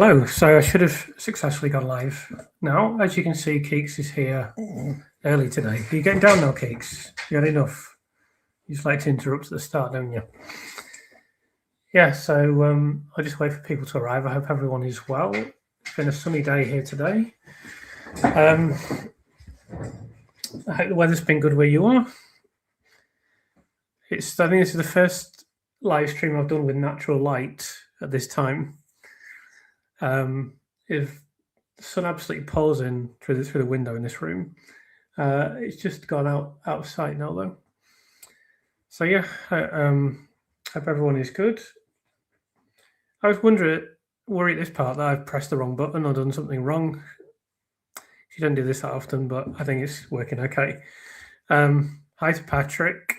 Hello. So I should have successfully gone live now. As you can see, Keeks is here early today. Are you getting down now, Keeks? You had enough? You just like to interrupt at the start, don't you? Yeah, so I'll just wait for people to arrive. I hope everyone is well. It's been a sunny day here today. I hope the weather's been good where you are. I think this is the first live stream I've done with natural light at this time. If the sun absolutely pours in through the window in this room, it's just gone out of sight now, though. So yeah, hope everyone is good. I was worried at this part that I've pressed the wrong button or done something wrong. You don't do this that often, but I think it's working okay. Hi to Patrick.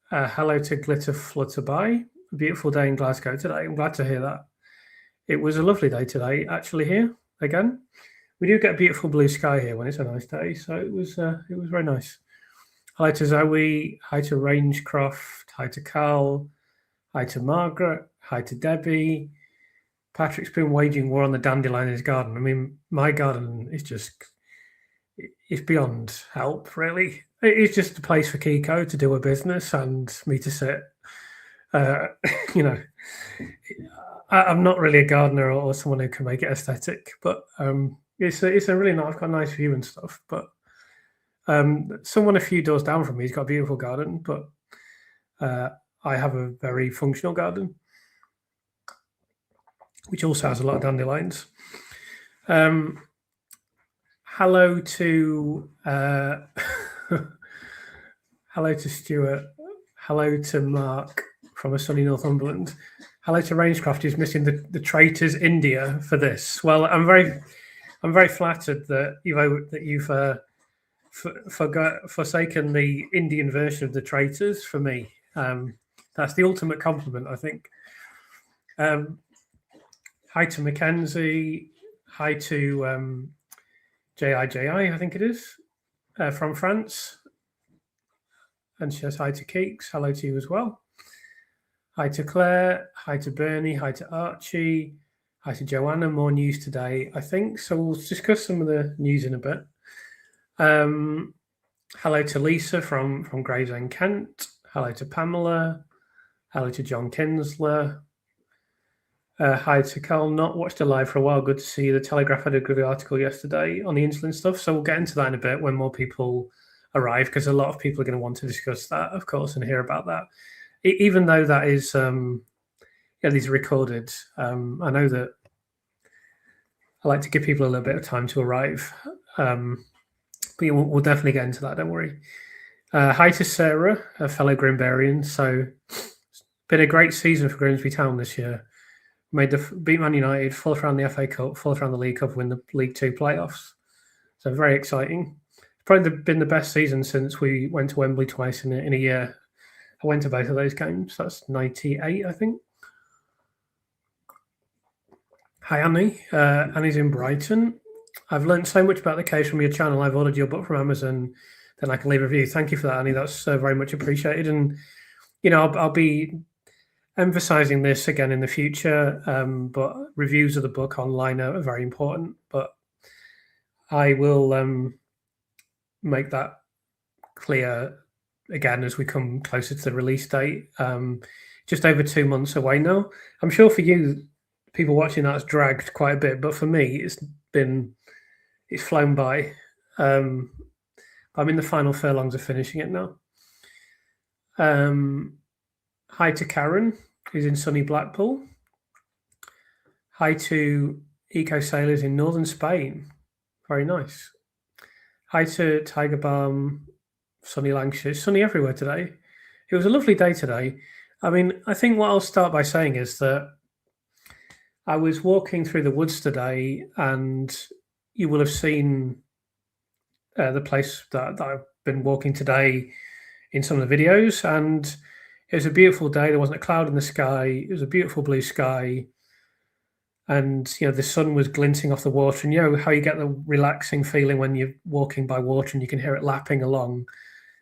Hello to Glitter Flutterby. A beautiful day in Glasgow today. I'm glad to hear that. It was a lovely day today, actually, here again. We do get a beautiful blue sky here when it's a nice day, so it was very nice. Hi to Zoe. Hi to Rangecroft. Hi to Carl. Hi to Margaret. Hi to Debbie. Patrick's been waging war on the dandelion in his garden. I mean, my garden is it's beyond help, really. It's just a place for Kiko to do her business and me to sit. I'm not really a gardener or someone who can make it aesthetic, but it's a really nice. I've got a nice view and stuff. But someone a few doors down from me has got a beautiful garden, but I have a very functional garden, which also has a lot of dandelions. Hello to Stuart. Hello to Mark from a sunny Northumberland. Hello to Rangecroft, who's missing the Traitors India for this. Well, I'm very flattered that you've forsaken the Indian version of the Traitors for me. That's the ultimate compliment, I think. Hi to Mackenzie. Hi to JIJI, I think it is, from France. And she says hi to Keeks. Hello to you as well. Hi to Claire. Hi to Bernie. Hi to Archie. Hi to Joanna. More news today, I think. So we'll discuss some of the news in a bit. Hello to Lisa from Gravesend, Kent. Hello to Pamela. Hello to John Kinsler. Hi to Carl. Not watched a live for a while. Good to see you. The Telegraph had a good article yesterday on the insulin stuff. So we'll get into that in a bit when more people arrive, because a lot of people are going to want to discuss that, of course, and hear about that. Even though that is, these are recorded. I know that I like to give people a little bit of time to arrive. But yeah, we'll definitely get into that. Don't worry. Hi to Sarah, a fellow Grimberrian. So it's been a great season for Grimsby Town this year. Beat Man United, fourth round the FA Cup, fourth round the League Cup, win the League Two playoffs. So very exciting. It's probably been the best season since we went to Wembley twice in a year. I went to both of those games. That's 98, I think. Hi, Annie. Annie's in Brighton. I've learned so much about the case from your channel. I've ordered your book from Amazon. Then I can leave a review. Thank you for that, Annie. That's very much appreciated. And, I'll be emphasizing this again in the future, but reviews of the book online are very important. But I will make that clear again as we come closer to the release date. Just over 2 months away now. I'm sure for you, people watching that's dragged quite a bit, but for me, it's flown by. I'm in the final furlongs of finishing it now. Hi to Karen, who's in sunny Blackpool. Hi to Eco Sailors in northern Spain. Very nice. Hi to Tiger Balm, sunny Lancashire. Sunny everywhere today. It was a lovely day today. I mean, I think what I'll start by saying is that I was walking through the woods today, and you will have seen the place that I've been walking today in some of the videos, and it was a beautiful day. There wasn't a cloud in the sky. It was a beautiful blue sky. And, the sun was glinting off the water. And how you get the relaxing feeling when you're walking by water and you can hear it lapping along.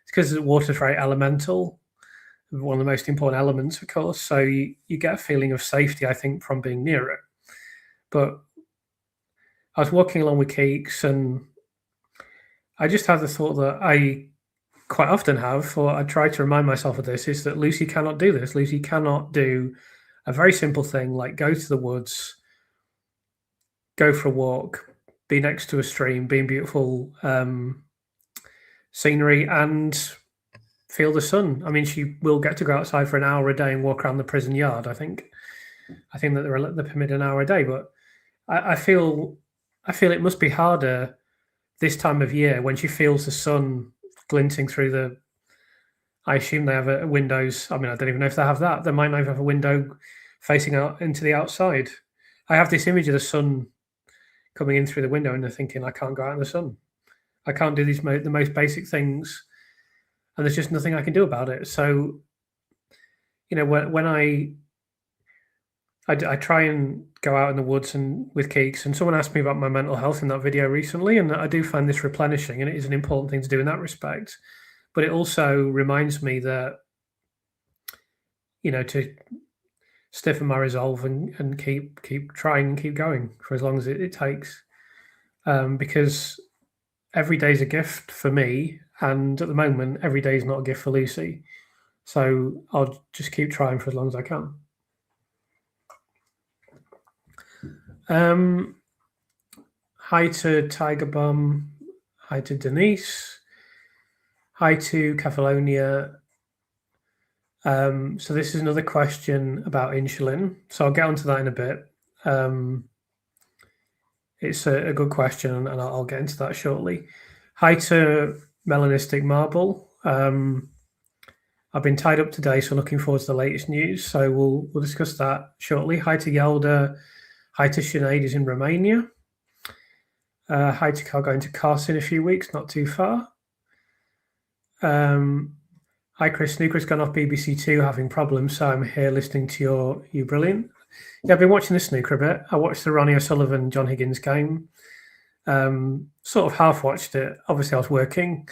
It's because the water's very elemental, one of the most important elements, of course. So you get a feeling of safety, I think, from being near it. But I was walking along with Keeks, and I just had the thought that I quite often have, or I try to remind myself of this, is that Lucy cannot do this. Lucy cannot do a very simple thing like go to the woods, go for a walk, be next to a stream, be in beautiful scenery, and feel the sun. I mean, she will get to go outside for an hour a day and walk around the prison yard. I think that they're permitted an hour a day, but I feel it must be harder this time of year when she feels the sun glinting through the. I assume they have windows. I mean, I don't even know if they have that. They might not even have a window facing out into the outside. I have this image of the sun coming in through the window, and they're thinking, I can't go out in the sun. I can't do the most basic things, and there's just nothing I can do about it. So, when I try and go out in the woods and with Keeks, and someone asked me about my mental health in that video recently, and I do find this replenishing, and it is an important thing to do in that respect. But it also reminds me that, to stiffen my resolve and keep trying and keep going for as long as it takes, because every day is a gift for me, and at the moment, every day is not a gift for Lucy. So I'll just keep trying for as long as I can. Hi to Tiger Bum. Hi to Denise. Hi to Catalonia. So this is another question about insulin. So I'll get onto that in a bit. It's a good question, and I'll get into that shortly. Hi to Melanistic Marble. I've been tied up today, so looking forward to the latest news. So we'll discuss that shortly. Hi to Yelda. Hi to Sinead, who's in Romania. Hi to Carl, going to Kars in a few weeks, not too far. Hi Chris, Snooker's gone off BBC Two having problems, so I'm here listening to you brilliant. Yeah, I've been watching the snooker a bit. I watched the Ronnie O'Sullivan John Higgins game. Sort of half watched it. Obviously, I was working,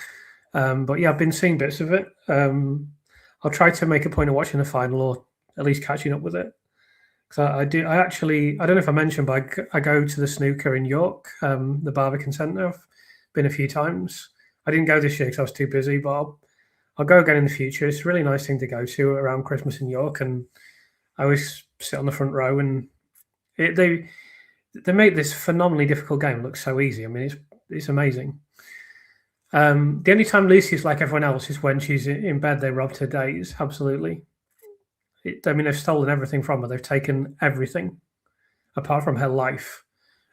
but yeah, I've been seeing bits of it. I'll try to make a point of watching the final, or at least catching up with it. Because I don't know if I mentioned, but I go to the snooker in York, the Barbican Centre. I've been a few times. I didn't go this year because I was too busy, but I'll go again in the future. It's a really nice thing to go to around Christmas in York, and I always sit on the front row, and they make this phenomenally difficult game look so easy. I mean, it's amazing. The only time Lucy is like everyone else is when she's in bed. They robbed her days. Absolutely. They've stolen everything from her. They've taken everything apart from her life.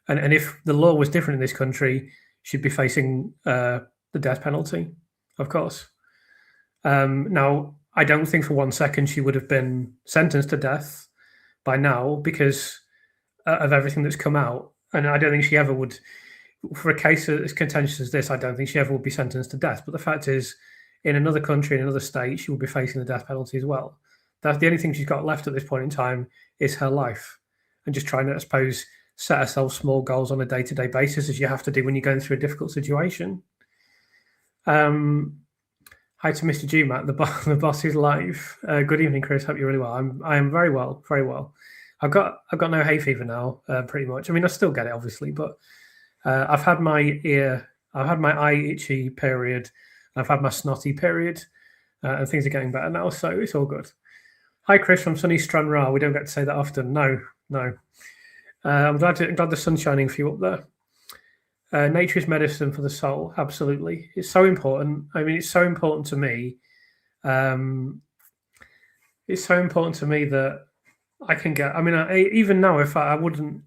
And if the law was different in this country, she'd be facing the death penalty, of course. Now, I don't think for 1 second she would have been sentenced to death by now because of everything that's come out. And I don't think she ever would, for a case as contentious as this, I don't think she ever would be sentenced to death. But the fact is, in another country, in another state, she will be facing the death penalty as well. That's the only thing she's got left at this point in time is her life, and just trying to, I suppose, set herself small goals on a day-to-day basis, as you have to do when you're going through a difficult situation. Hi to Mr. GMAT, the boss is live. Good evening, Chris. Hope you're really well. I am very well, very well. I've got no hay fever now, pretty much. I mean, I still get it, obviously, but I've had my eye itchy period. I've had my snotty period, and things are getting better now, so it's all good. Hi, Chris from sunny Stranraer. We don't get to say that often. No. I'm glad the sun's shining for you up there. Nature is medicine for the soul. Absolutely, it's so important. I mean, it's so important to me. It's so important to me that I can get. I mean, even now, if I wouldn't,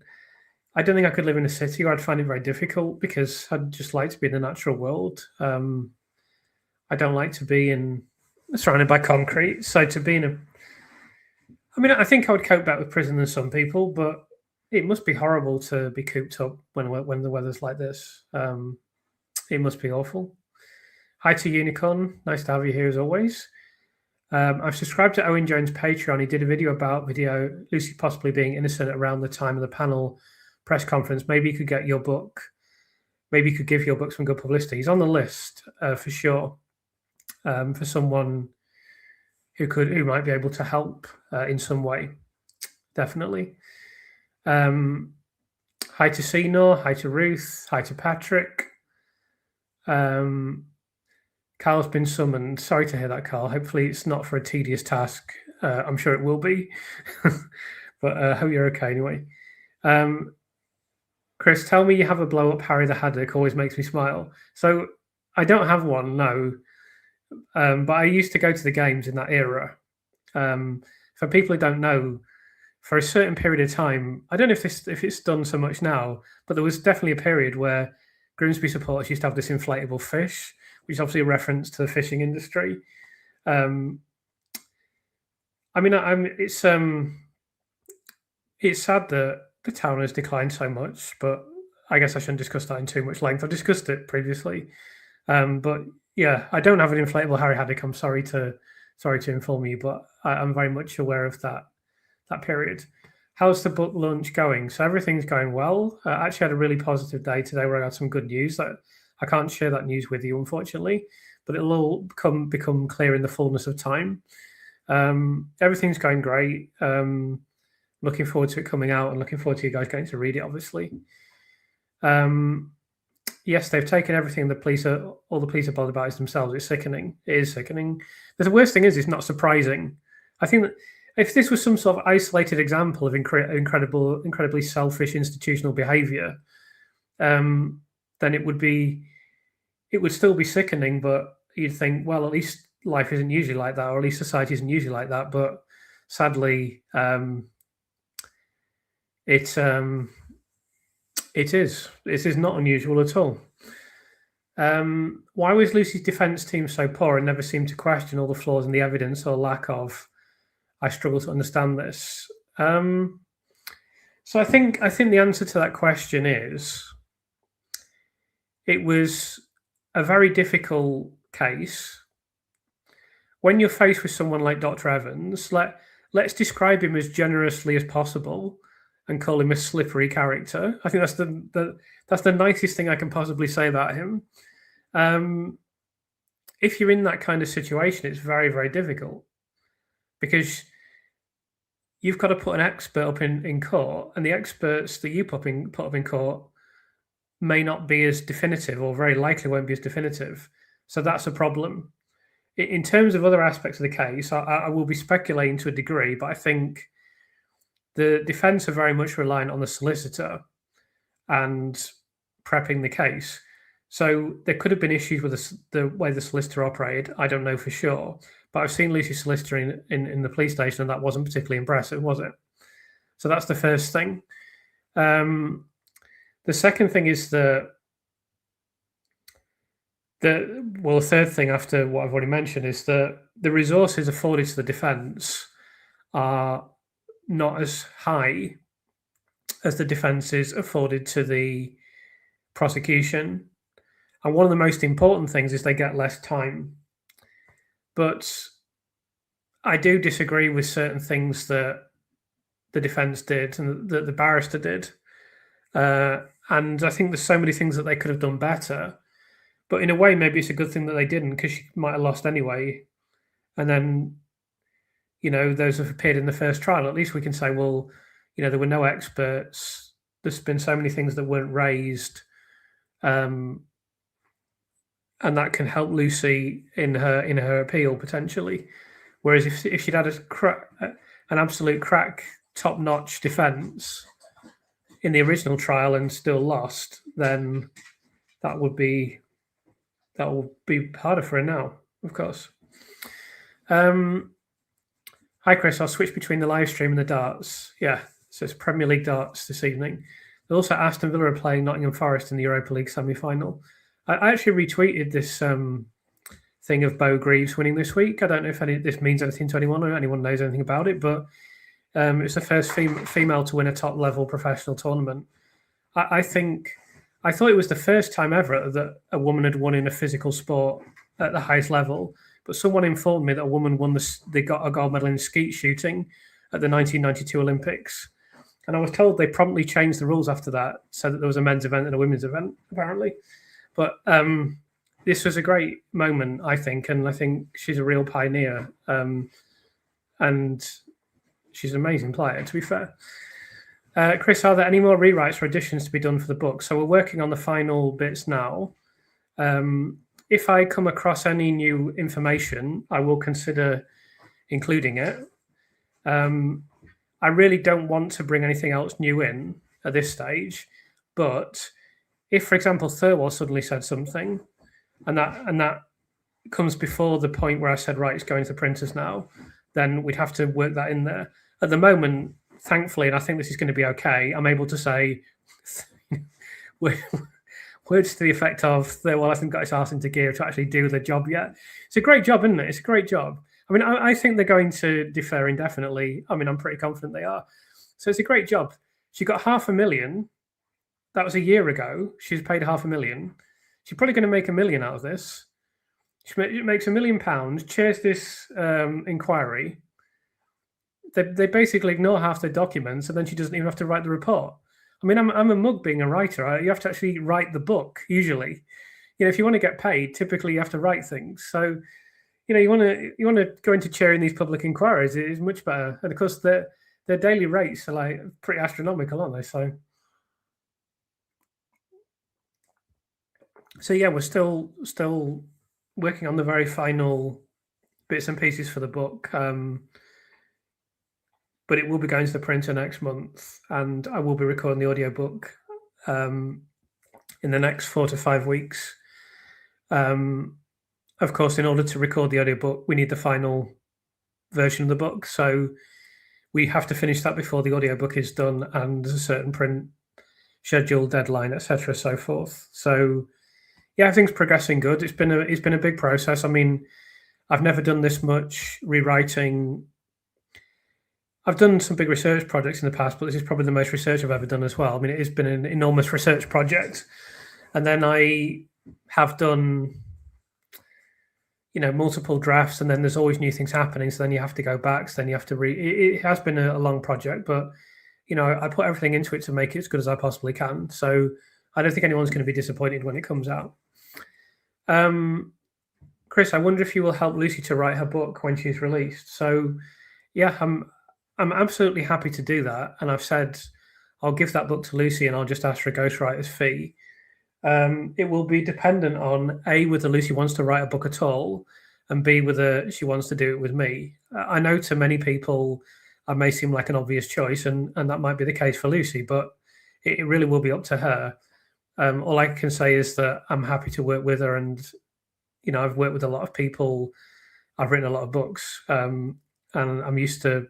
I don't think I could live in a city, or I'd find it very difficult because I'd just like to be in the natural world. I don't like to be surrounded by concrete. So to be I think I would cope better with prison than some people, but it must be horrible to be cooped up when the weather's like this. It must be awful. Hi to Unicorn. Nice to have you here as always. I've subscribed to Owen Jones' Patreon. He did a video about Lucy possibly being innocent around the time of the panel press conference. Maybe you could get your book. Maybe you could give your book some good publicity. He's on the list for sure for someone who might be able to help in some way. Definitely. Hi Hi to Senor, hi to Ruth, hi to Patrick. Carl's been summoned. Sorry to hear that, Carl. Hopefully it's not for a tedious task. I'm sure it will be. But I hope you're okay anyway. Chris, tell me you have a blow-up Harry the Haddock. Always makes me smile. So I don't have one, no. But I used to go to the games in that era. For people who don't know, for a certain period of time, I don't know if it's done so much now, but there was definitely a period where Grimsby supporters used to have this inflatable fish, which is obviously a reference to the fishing industry. It's sad that the town has declined so much, but I guess I shouldn't discuss that in too much length. I've discussed it previously, but yeah, I don't have an inflatable Harry Haddock. I'm sorry to inform you, but I'm very much aware of that period. How's the book launch going? So everything's going well. I actually had a really positive day today where I got some good news. That I can't share that news with you, unfortunately, but it'll all become clear in the fullness of time. Everything's going great. Looking forward to it coming out and looking forward to you guys getting to read it, obviously. Yes, they've taken everything all the police are bothered about is themselves. It's sickening. It is sickening. But the worst thing is, it's not surprising. I think that if this was some sort of isolated example of incredibly selfish institutional behaviour, then it would still be sickening. But you'd think, well, at least life isn't usually like that, or at least society isn't usually like that. But sadly, it is. It is not unusual at all. Why was Lucy's defence team so poor and never seemed to question all the flaws in the evidence or lack of? I struggle to understand this. So I think the answer to that question is it was a very difficult case. When you're faced with someone like Dr. Evans, let's describe him as generously as possible and call him a slippery character. I think that's the nicest thing I can possibly say about him. If you're in that kind of situation, it's very, very difficult because you've got to put an expert up in court, and the experts that you put up in court may not be as definitive, or very likely won't be as definitive. So that's a problem. In terms of other aspects of the case, I will be speculating to a degree, but I think the defence are very much reliant on the solicitor and prepping the case. So there could have been issues with the way the solicitor operated. I don't know for sure. But I've seen Lucy's solicitor in the police station, and that wasn't particularly impressive, was it? So that's the first thing. The second thing is the third thing after what I've already mentioned is that the resources afforded to the defence are not as high as the defences afforded to the prosecution. And one of the most important things is they get less time. But I do disagree with certain things that the defence did and that the barrister did. And I think there's so many things that they could have done better. But in a way, maybe it's a good thing that they didn't, because she might have lost anyway. And then, those who have appeared in the first trial, at least we can say, well, there were no experts. There's been so many things that weren't raised. And that can help Lucy in her appeal potentially. Whereas if she'd had an absolute crack, top-notch defence in the original trial and still lost, then that will be harder for her now, of course. Hi, Chris. I'll switch between the live stream and the darts. Yeah, so it's Premier League darts this evening. There's also Aston Villa are playing Nottingham Forest in the Europa League semi-final. I actually retweeted this thing of Bo Greaves winning this week. I don't know if this means anything to anyone or anyone knows anything about it, but it's the first female to win a top-level professional tournament. I thought it was the first time ever that a woman had won in a physical sport at the highest level, but someone informed me that a woman they got a gold medal in skeet shooting at the 1992 Olympics. And I was told they promptly changed the rules after that, so that there was a men's event and a women's event, apparently. But this was a great moment, I think, and I think she's a real pioneer. And she's an amazing player, to be fair. Chris, are there any more rewrites or additions to be done for the book? So we're working on the final bits now. If I come across any new information, I will consider including it. I really don't want to bring anything else new in at this stage, but if, for example, Thirlwall suddenly said something, and that comes before the point where I said, right, it's going to the printers now, then we'd have to work that in there. At the moment, thankfully, and I think this is going to be okay, I'm able to say words to the effect of, well, I haven't got his arse into gear to actually do the job yet. It's a great job, isn't it? It's a great job. I mean, I think they're going to defer indefinitely. I mean, I'm pretty confident they are. So it's a great job. She got $500,000. That was a year ago. She's paid $500,000. She's probably going to make $1 million out of this. She makes £1 million, chairs this inquiry. They basically ignore half the documents, and then she doesn't even have to write the report. I mean, I'm a mug being a writer. You have to actually write the book, usually. If you want to get paid, typically you have to write things. So, you want to go into chairing these public inquiries. It is much better. And of course, their daily rates are like pretty astronomical, aren't they? So yeah, we're still working on the very final bits and pieces for the book. But it will be going to the printer next month, and I will be recording the audiobook in the next 4 to 5 weeks. Of course, in order to record the audiobook, we need the final version of the book. So we have to finish that before the audiobook is done, and there's a certain print schedule, deadline, etc., so forth. So yeah, everything's progressing good. It's been a big process. I mean, I've never done this much rewriting. I've done some big research projects in the past, but this is probably the most research I've ever done as well. I mean, it has been an enormous research project. And then I have done, multiple drafts, and then there's always new things happening. So then you have to go back. So then you have to it has been a long project, but, I put everything into it to make it as good as I possibly can. So I don't think anyone's going to be disappointed when it comes out. Chris, I wonder if you will help Lucy to write her book when she's released. So yeah, I'm absolutely happy to do that. And I've said I'll give that book to Lucy and I'll just ask for a ghostwriter's fee. It will be dependent on A, whether Lucy wants to write a book at all, and B, whether she wants to do it with me. I know to many people I may seem like an obvious choice, and that might be the case for Lucy, but it really will be up to her. All I can say is that I'm happy to work with her, and I've worked with a lot of people. I've written a lot of books, and I'm used to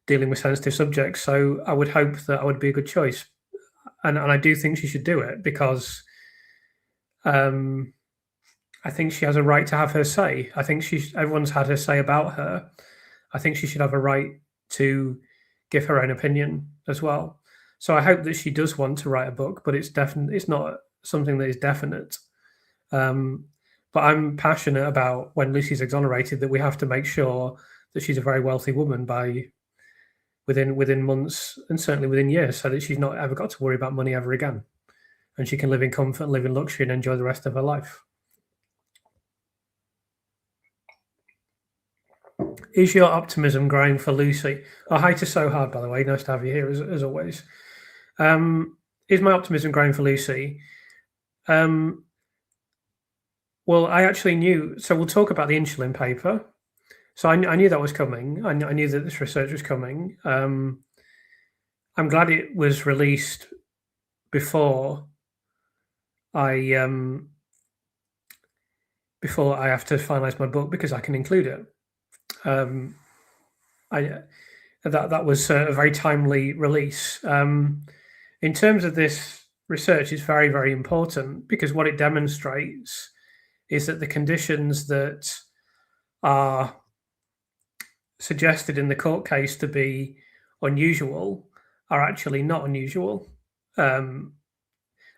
dealing with sensitive subjects. So I would hope that I would be a good choice. And I do think she should do it because I think she has a right to have her say. I think everyone's had her say about her. I think she should have a right to give her own opinion as well. So I hope that she does want to write a book, but it's not something that is definite. But I'm passionate about, when Lucy's exonerated, that we have to make sure that she's a very wealthy woman within months, and certainly within years, so that she's not ever got to worry about money ever again, and she can live in comfort, live in luxury, and enjoy the rest of her life. Is your optimism growing for Lucy? Oh, hi to So Hard, by the way. Nice to have you here, as always. Is my optimism growing for Lucy? Well, I actually knew. So we'll talk about the insulin paper. So I knew that was coming. I knew that this research was coming. I'm glad it was released before I have to finalize my book, because I can include it. That was a very timely release. In terms of this research, is very, very important, because what it demonstrates is that the conditions that are suggested in the court case to be unusual are actually not unusual. And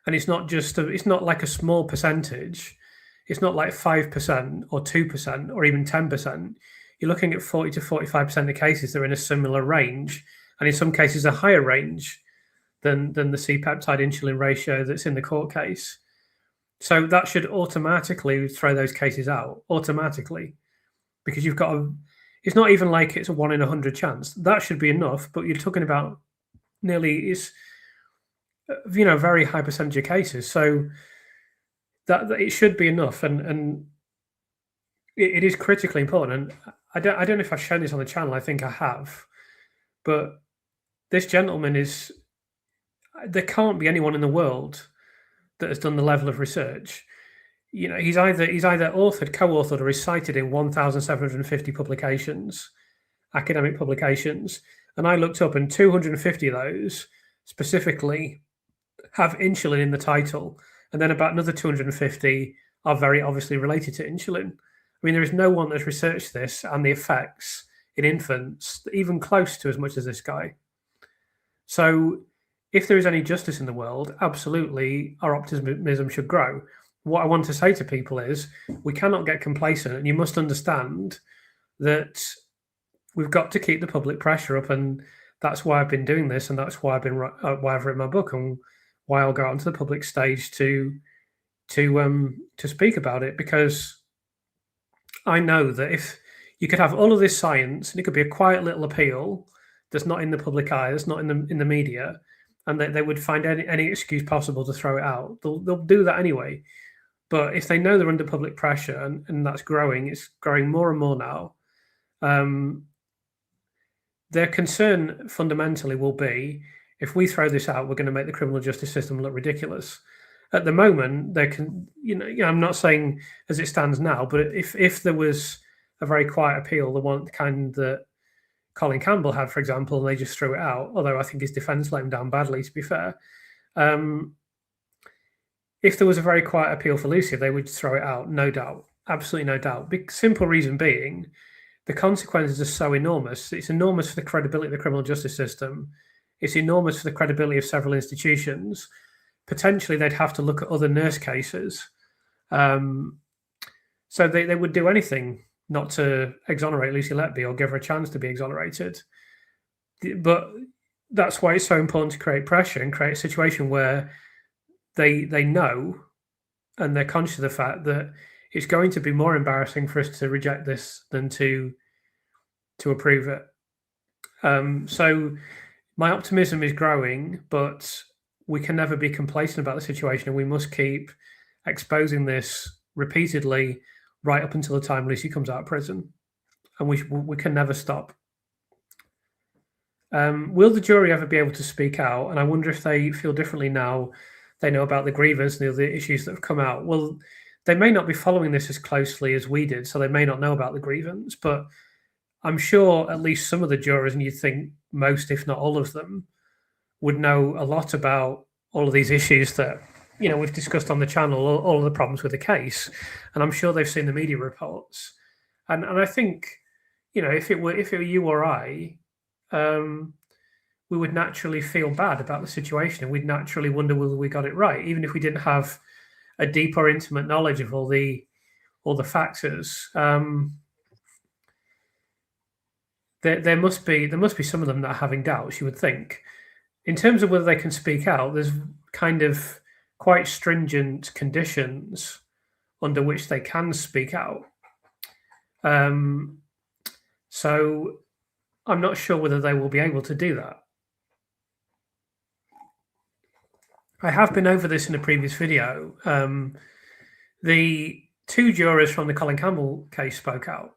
it's not like a small percentage. It's not like 5% or 2% or even 10%. You're looking at 40 to 45% of cases that are in a similar range, and in some cases a higher range than the C-peptide insulin ratio that's in the court case. So that should automatically throw those cases out, automatically, because it's not even like it's a 1 in 100 chance. That should be enough, but you're talking about nearly is, very high percentage of cases. So that it should be enough, and it is critically important. And I don't know if I've shown this on the channel. I think I have, but this gentleman is. There can't be anyone in the world that has done the level of research. He's either authored, co-authored, or is cited in 1,750 publications, academic publications, and I looked up, and 250 of those specifically have insulin in the title, and then about another 250 are very obviously related to insulin. I mean, there is no one that's researched this and the effects in infants even close to as much as this guy. So if there is any justice in the world, absolutely our optimism should grow. What I want to say to people is we cannot get complacent, and you must understand that we've got to keep the public pressure up, and that's why I've been doing this, and that's why why I've written my book, and why I'll go out onto the public stage to speak about it, because I know that if you could have all of this science and it could be a quiet little appeal that's not in the public eye, that's not in the media, and they would find any excuse possible to throw it out, they'll do that anyway. But if they know they're under public pressure, and that's growing, it's growing more and more now, their concern fundamentally will be, if we throw this out, we're going to make the criminal justice system look ridiculous. At the moment, I'm not saying as it stands now, but if there was a very quiet appeal, the one kind that Colin Campbell had, for example, and they just threw it out, although I think his defence let him down badly, to be fair. If there was a very quiet appeal for Lucy, they would throw it out, no doubt, absolutely no doubt. Big simple reason being, the consequences are so enormous. It's enormous for the credibility of the criminal justice system. It's enormous for the credibility of several institutions. Potentially, they'd have to look at other nurse cases. So they would do anything not to exonerate Lucy Letby or give her a chance to be exonerated. But that's why it's so important to create pressure and create a situation where they know, and they're conscious of the fact that it's going to be more embarrassing for us to reject this than to approve it. So my optimism is growing, but we can never be complacent about the situation, and we must keep exposing this repeatedly right up until the time Lucy comes out of prison, and we can never stop. Will the jury ever be able to speak out? And I wonder if they feel differently now they know about the grievance and the other issues that have come out. Well, they may not be following this as closely as we did, so they may not know about the grievance, but I'm sure at least some of the jurors, and you'd think most, if not all of them, would know a lot about all of these issues that we've discussed on the channel, all of the problems with the case, and I'm sure they've seen the media reports. And I think, if it were you or I, we would naturally feel bad about the situation, and we'd naturally wonder whether we got it right, even if we didn't have a deep or intimate knowledge of all the factors. There must be some of them that are having doubts, you would think. In terms of whether they can speak out, there's kind of quite stringent conditions under which they can speak out. So I'm not sure whether they will be able to do that. I have been over this in a previous video. The two jurors from the Colin Campbell case spoke out,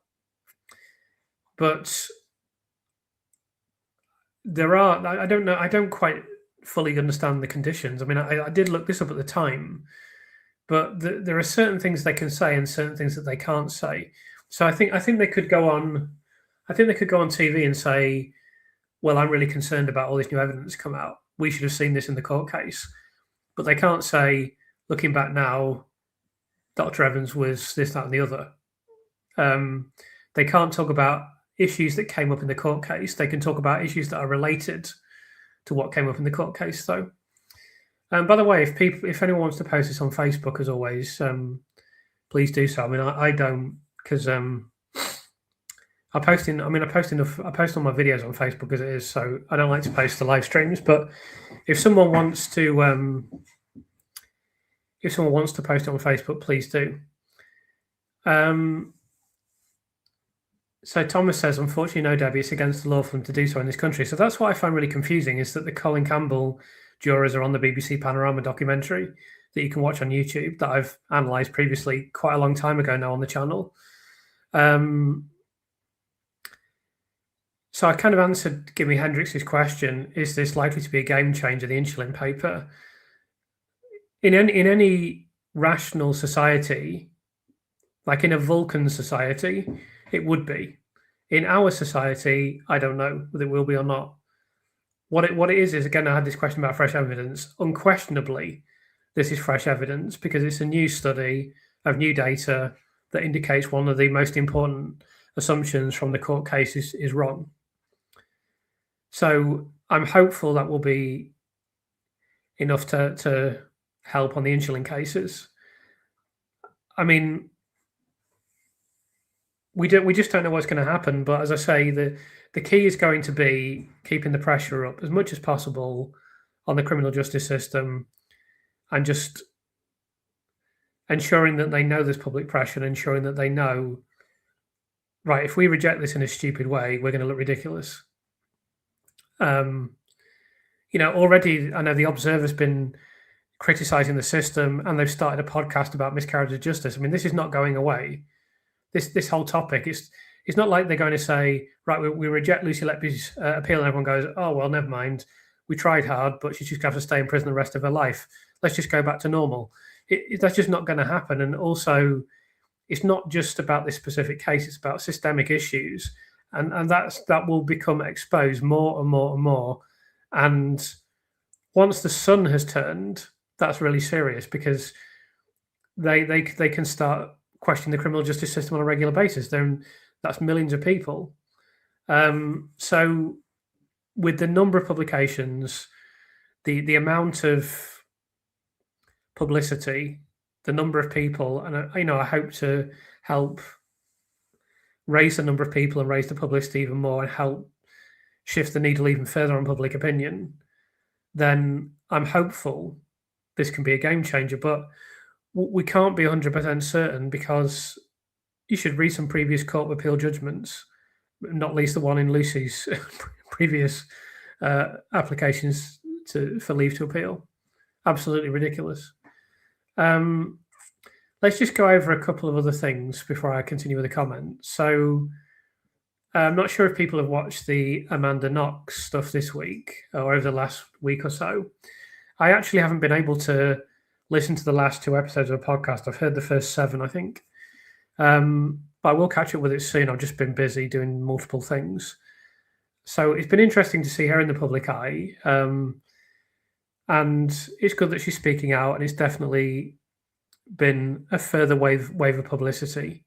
but there are, I don't know, I don't quite fully understand the conditions. I mean, I did look this up at the time, but there are certain things they can say and certain things that they can't say. So I think they could go on, TV and say, well, I'm really concerned about all this new evidence come out. We should have seen this in the court case. But they can't say, looking back now, Dr. Evans was this, that, and the other. They can't talk about issues that came up in the court case. They can talk about issues that are related to what came up in the court case, though. By the way, if anyone wants to post this on Facebook, as always, please do so. I mean, I don't, because I post all my videos on Facebook as it is, so I don't like to post the live streams. But if someone wants to post it on Facebook, please do. So Thomas says, unfortunately, no, Debbie, it's against the law for them to do so in this country. So that's what I find really confusing, is that the Colin Campbell jurors are on the BBC Panorama documentary that you can watch on YouTube that I've analysed previously quite a long time ago now on the channel. So I kind of answered Jimi Hendrix's question, is this likely to be a game changer, the insulin paper? In any rational society, like in a Vulcan society, it would be. In our society, I don't know whether it will be or not. What it is again, I had this question about fresh evidence. Unquestionably, this is fresh evidence because it's a new study of new data that indicates one of the most important assumptions from the court case is wrong. So I'm hopeful that will be enough to help on the insulin cases. I mean, we just don't know what's going to happen. But as I say, the key is going to be keeping the pressure up as much as possible on the criminal justice system, and just ensuring that they know there's public pressure, and ensuring that they know, right, if we reject this in a stupid way, we're going to look ridiculous. Already I know the Observer's been criticizing the system, and they've started a podcast about miscarriage of justice. I mean, this is not going away. This whole topic, it's not like they're going to say, right, we reject Lucy Letby's appeal, and everyone goes, oh, well, never mind. We tried hard, but she's just going to have to stay in prison the rest of her life. Let's just go back to normal. That's just not going to happen. And also, it's not just about this specific case, it's about systemic issues. And that will become exposed more and more and more. And once the sun has turned, that's really serious, because they can start questioning the criminal justice system on a regular basis. That's millions of people. So with the number of publications, the amount of publicity, the number of people, and I hope to help raise the number of people and raise the publicity even more and help shift the needle even further on public opinion, then I'm hopeful this can be a game changer. But we can't be 100% certain, because you should read some previous Court of Appeal judgments, not least the one in Lucy's previous applications for leave to appeal. Absolutely ridiculous. Let's just go over a couple of other things before I continue with the comments. So I'm not sure if people have watched the Amanda Knox stuff this week or over the last week or so. I actually haven't been able to listen to the last 2 episodes of the podcast. I've heard the first 7, I think. But I will catch up with it soon. I've just been busy doing multiple things. So it's been interesting to see her in the public eye. And it's good that she's speaking out, and it's definitely been a further wave of publicity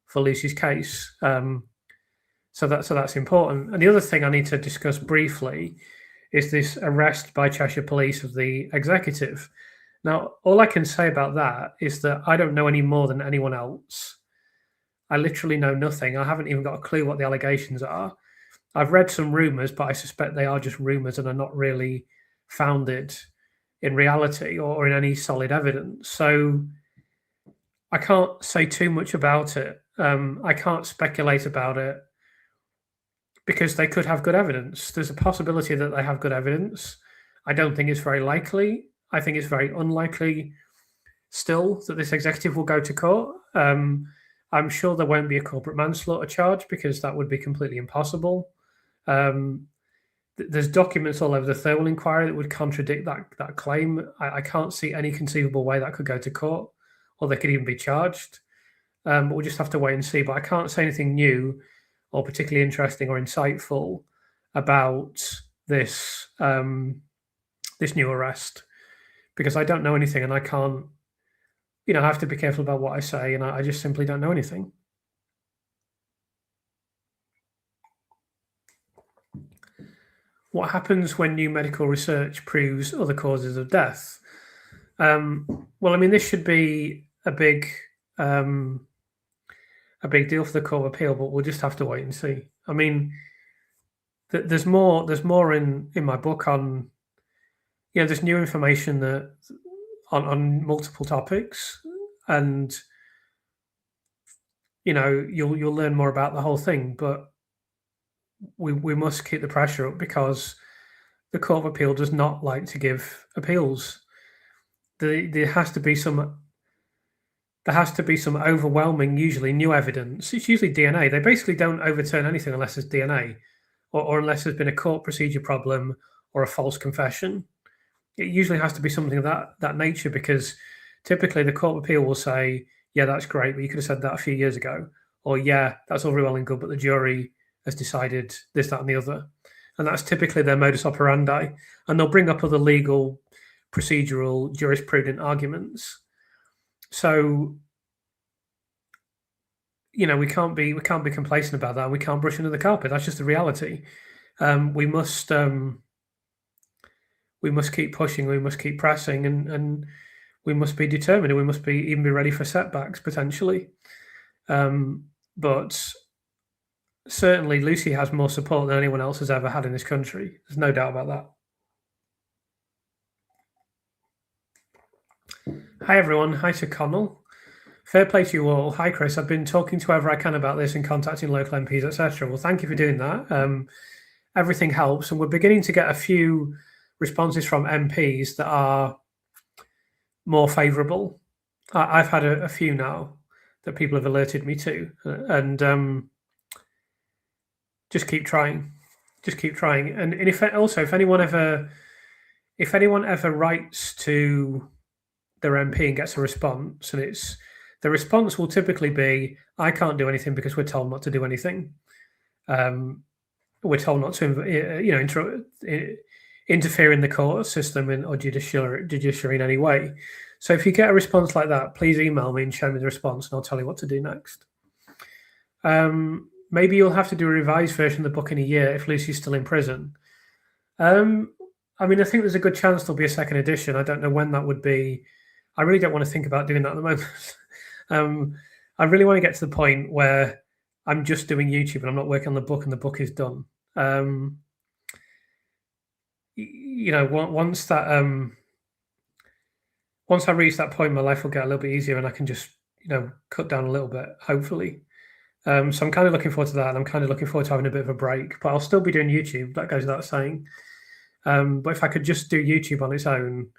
for Lucy's case. So that's important. And the other thing I need to discuss briefly is this arrest by Cheshire Police of the executive. Now, all I can say about that is that I don't know any more than anyone else. I literally know nothing. I haven't even got a clue what the allegations are. I've read some rumours, but I suspect they are just rumours and are not really founded in reality or in any solid evidence. So I can't say too much about it. I can't speculate about it, because they could have good evidence. There's a possibility that they have good evidence. I don't think it's very likely. I think it's very unlikely still that this executive will go to court. I'm sure there won't be a corporate manslaughter charge, because that would be completely impossible. There's documents all over the Thirlwell inquiry that would contradict that claim. I can't see any conceivable way that could go to court, or they could even be charged. But we'll just have to wait and see. But I can't say anything new or particularly interesting or insightful about this this new arrest, because I don't know anything, and I can't, I have to be careful about what I say, and I just simply don't know anything. What happens when new medical research proves other causes of death? Well, I mean, this should be a big deal for the Court of Appeal, but we'll just have to wait and see. I mean, there's more in my book on, there's new information that on multiple topics, and you'll learn more about the whole thing. But we must keep the pressure up because the Court of Appeal does not like to give appeals. There has to be some overwhelming, usually new evidence. It's usually DNA. They basically don't overturn anything unless there's DNA, or unless there's been a court procedure problem or a false confession. It usually has to be something of that nature, because typically the Court of Appeal will say, yeah, that's great, but you could have said that a few years ago. Or, yeah, that's all very well and good, but the jury has decided this, that, and the other. And that's typically their modus operandi. And they'll bring up other legal, procedural, jurisprudent arguments. So, we can't be complacent about that. We can't brush under the carpet. That's just the reality. We must keep pushing. We must keep pressing, and we must be determined. And we must even be ready for setbacks potentially. But certainly, Lucy has more support than anyone else has ever had in this country. There's no doubt about that. Hi, everyone. Hi to Connell. Fair play to you all. Hi, Chris. I've been talking to whoever I can about this and contacting local MPs, etc. Well, thank you for doing that. Everything helps, and we're beginning to get a few responses from MPs that are more favourable. I've had a few now that people have alerted me to, and just keep trying. Just keep trying. And if anyone ever writes to their MP and gets a response, and the response will typically be, I can't do anything because we're told not to do anything. We're told not to interfere in the court system or judiciary in any way. So if you get a response like that, please email me and show me the response, and I'll tell you what to do next. Maybe you'll have to do a revised version of the book in a year if Lucy's still in prison. I think there's a good chance there'll be a second edition. I don't know when that would be. I really don't want to think about doing that at the moment. I really want to get to the point where I'm just doing YouTube and I'm not working on the book, and the book is done. Once I reach that point, my life will get a little bit easier, and I can just cut down a little bit, hopefully. So I'm kind of looking forward to that, and I'm kind of looking forward to having a bit of a break. But I'll still be doing YouTube. That goes without saying. But if I could just do YouTube on its own,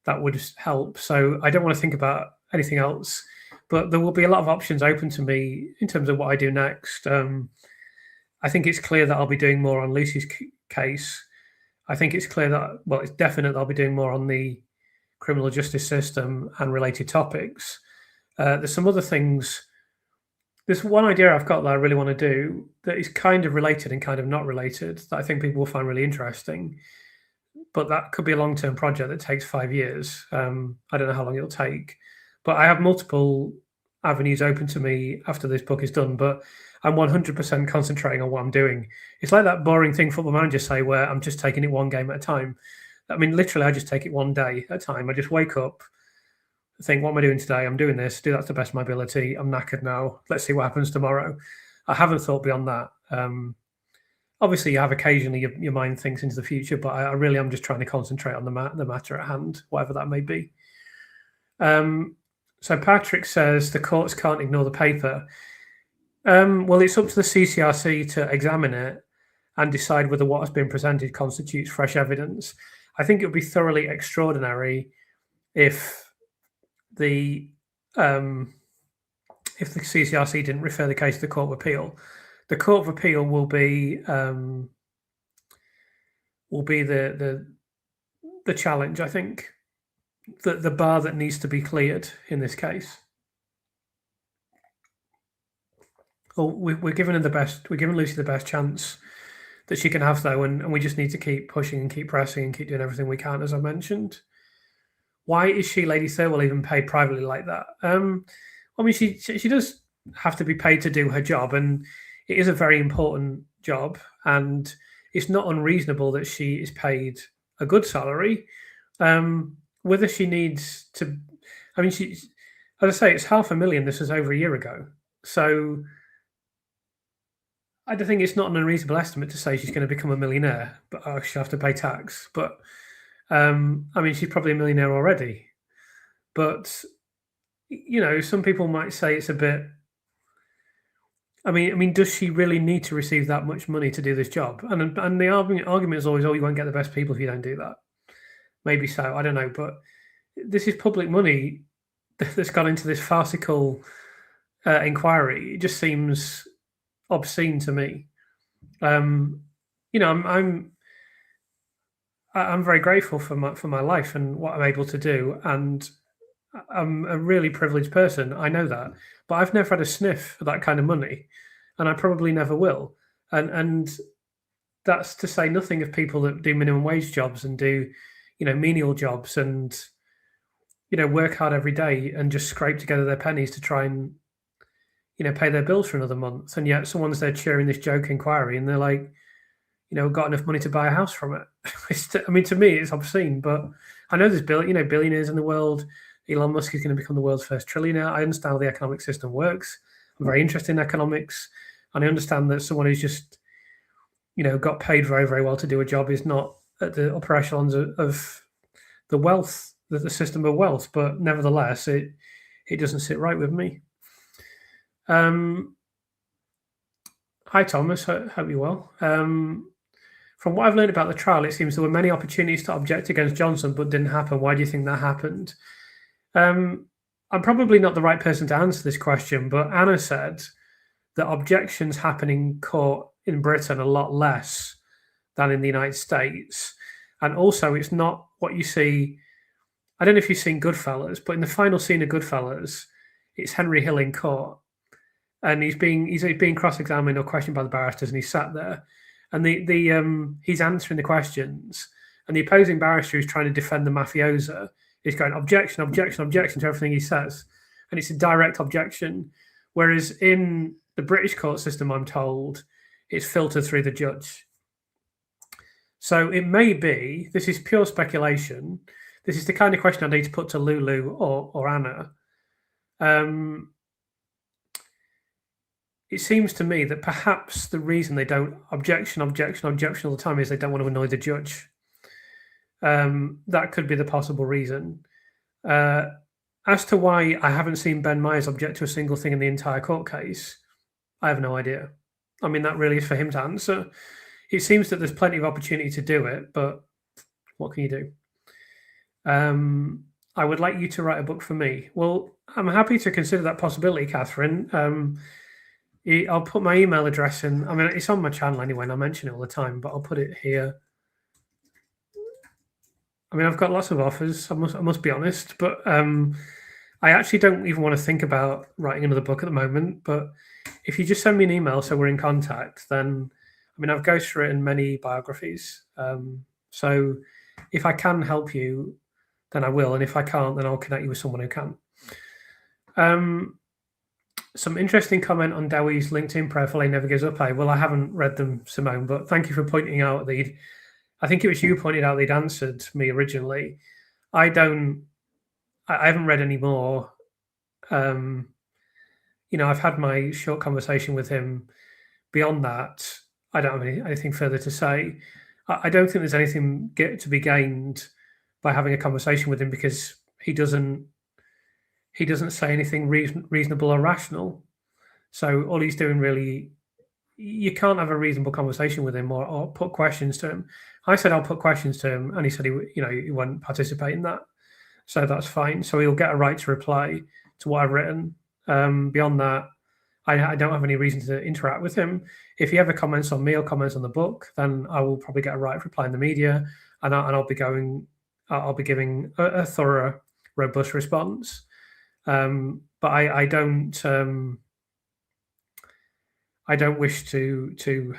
that would help. So I don't want to think about anything else. But there will be a lot of options open to me in terms of what I do next. I think it's clear that I'll be doing more on Lucy's case. I think it's clear that, it's definite that I'll be doing more on the criminal justice system and related topics. There's some other things. There's one idea I've got that I really want to do that is kind of related and kind of not related that I think people will find really interesting. But that could be a long-term project that takes 5 years. I don't know how long it'll take. But I have multiple avenues open to me after this book is done, but I'm 100% concentrating on what I'm doing. It's like that boring thing football managers say where I'm just taking it one game at a time. Literally, I just take it one day at a time. I just wake up, think, what am I doing today? I'm doing this, do that to the best of my ability. I'm knackered now. Let's see what happens tomorrow. I haven't thought beyond that. Obviously, you have occasionally your mind thinks into the future, but I really am just trying to concentrate on the matter at hand, whatever that may be. So Patrick says the courts can't ignore the paper. Well, it's up to the CCRC to examine it and decide whether what has been presented constitutes fresh evidence. I think it would be thoroughly extraordinary if the CCRC didn't refer the case to the Court of Appeal. The Court of Appeal will be the challenge, I think, the bar that needs to be cleared in this case. Well, we're giving her the best. We're giving Lucy the best chance that she can have, though, and we just need to keep pushing and keep pressing and keep doing everything we can, as I mentioned. Why is she, Lady Thirlwell, even paid privately like that? She does have to be paid to do her job, and it is a very important job, and it's not unreasonable that she is paid a good salary. Whether she needs to, she, as I say, it's $500,000. This was over a year ago, so I don't think it's not an unreasonable estimate to say she's going to become a millionaire, but she'll have to pay tax. But she's probably a millionaire already. But some people might say it's a bit I mean, does she really need to receive that much money to do this job? And the argument is always, oh, you won't get the best people if you don't do that. Maybe so, I don't know, but this is public money that's gone into this farcical inquiry. It just seems obscene to me. You know, I'm very grateful for my life and what I'm able to do, and I'm a really privileged person. I know that, but I've never had a sniff for that kind of money, and I probably never will. And that's to say nothing of people that do minimum wage jobs and do, menial jobs and work hard every day and just scrape together their pennies to try and pay their bills for another month. And yet someone's there cheering this joke inquiry, and they're like, got enough money to buy a house from it. I mean, to me, it's obscene, but I know there's billionaires in the world. Elon Musk is going to become the world's first trillionaire. I understand how the economic system works. I'm very interested in economics, and I understand that someone who's just, got paid very, very well to do a job is not at the upper echelons of the wealth, the system of wealth. But nevertheless, it doesn't sit right with me. Hi, Thomas. Hope you're well. From what I've learned about the trial, it seems there were many opportunities to object against Johnson, but didn't happen. Why do you think that happened? I'm probably not the right person to answer this question, but Anna said that objections happen in court in Britain a lot less than in the United States. And also, it's not what you see. I don't know if you've seen Goodfellas, but in the final scene of Goodfellas, it's Henry Hill in court. And he's being cross-examined or questioned by the barristers, and he's sat there, and he's answering the questions, and the opposing barrister who's trying to defend the mafiosa is going objection, objection, objection to everything he says, and it's a direct objection. Whereas in the British court system, I'm told, it's filtered through the judge. So it may be, this is pure speculation. This is the kind of question I need to put to Lulu or Anna. It seems to me that perhaps the reason they don't objection all the time is they don't want to annoy the judge. That could be the possible reason. As to why I haven't seen Ben Myers object to a single thing in the entire court case, I have no idea. I mean, that really is for him to answer. It seems that there's plenty of opportunity to do it, but what can you do? I would like you to write a book for me. Well, I'm happy to consider that possibility, Catherine. I'll put my email address in. I mean, it's on my channel anyway, and I mention it all the time, but I'll put it here. I mean, I've got lots of offers, I must be honest, but I actually don't even want to think about writing another book at the moment. But if you just send me an email so we're in contact, then, I mean, I've gone through it in many biographies. So if I can help you, then I will. And if I can't, then I'll connect you with someone who can. Some interesting comment on Dewey's LinkedIn profile, he never gives up. Well, I haven't read them, Simone, but thank you for pointing out that I think it was you pointed out they'd answered me originally. I haven't read any more. I've had my short conversation with him. Beyond that, I don't have anything further to say. I don't think there's anything to be gained by having a conversation with him, because he doesn't say anything reasonable or rational. So all he's doing really, you can't have a reasonable conversation with him or put questions to him. I said I'll put questions to him, and he said he won't participate in that. So that's fine. So he'll get a right to reply to what I've written. Beyond that, I don't have any reason to interact with him. If he ever comments on me or comments on the book, then I will probably get a right to reply in the media, and I'll be giving a thorough, robust response. But I don't wish to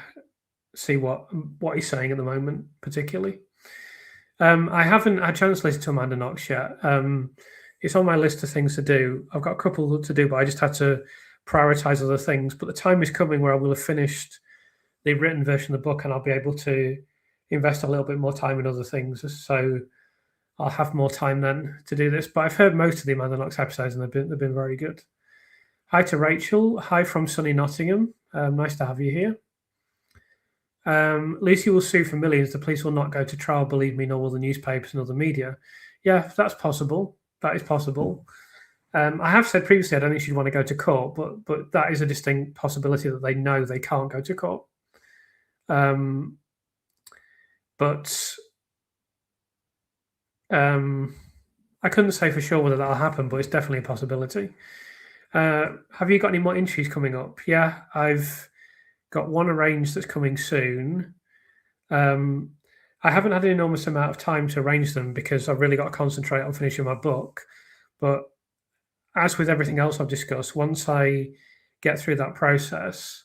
see what he's saying at the moment, particularly. I haven't had a chance to listen to Amanda Knox yet. It's on my list of things to do. I've got a couple to do, but I just had to prioritize other things. But the time is coming where I will have finished the written version of the book, and I'll be able to invest a little bit more time in other things. So I'll have more time then to do this. But I've heard most of the Amanda Knox episodes, and they've been very good. Hi to Rachel. Hi from sunny Nottingham. Nice to have you here. Lucy will sue for millions. The police will not go to trial, believe me, nor will the newspapers and other media. Yeah, that's possible. That is possible. I have said previously I don't think she'd want to go to court, but that is a distinct possibility that they know they can't go to court. But I couldn't say for sure whether that'll happen, but it's definitely a possibility. Have you got any more interviews coming up? Yeah, I've got one arranged that's coming soon. I haven't had an enormous amount of time to arrange them because I've really got to concentrate on finishing my book. But as with everything else I've discussed, once I get through that process,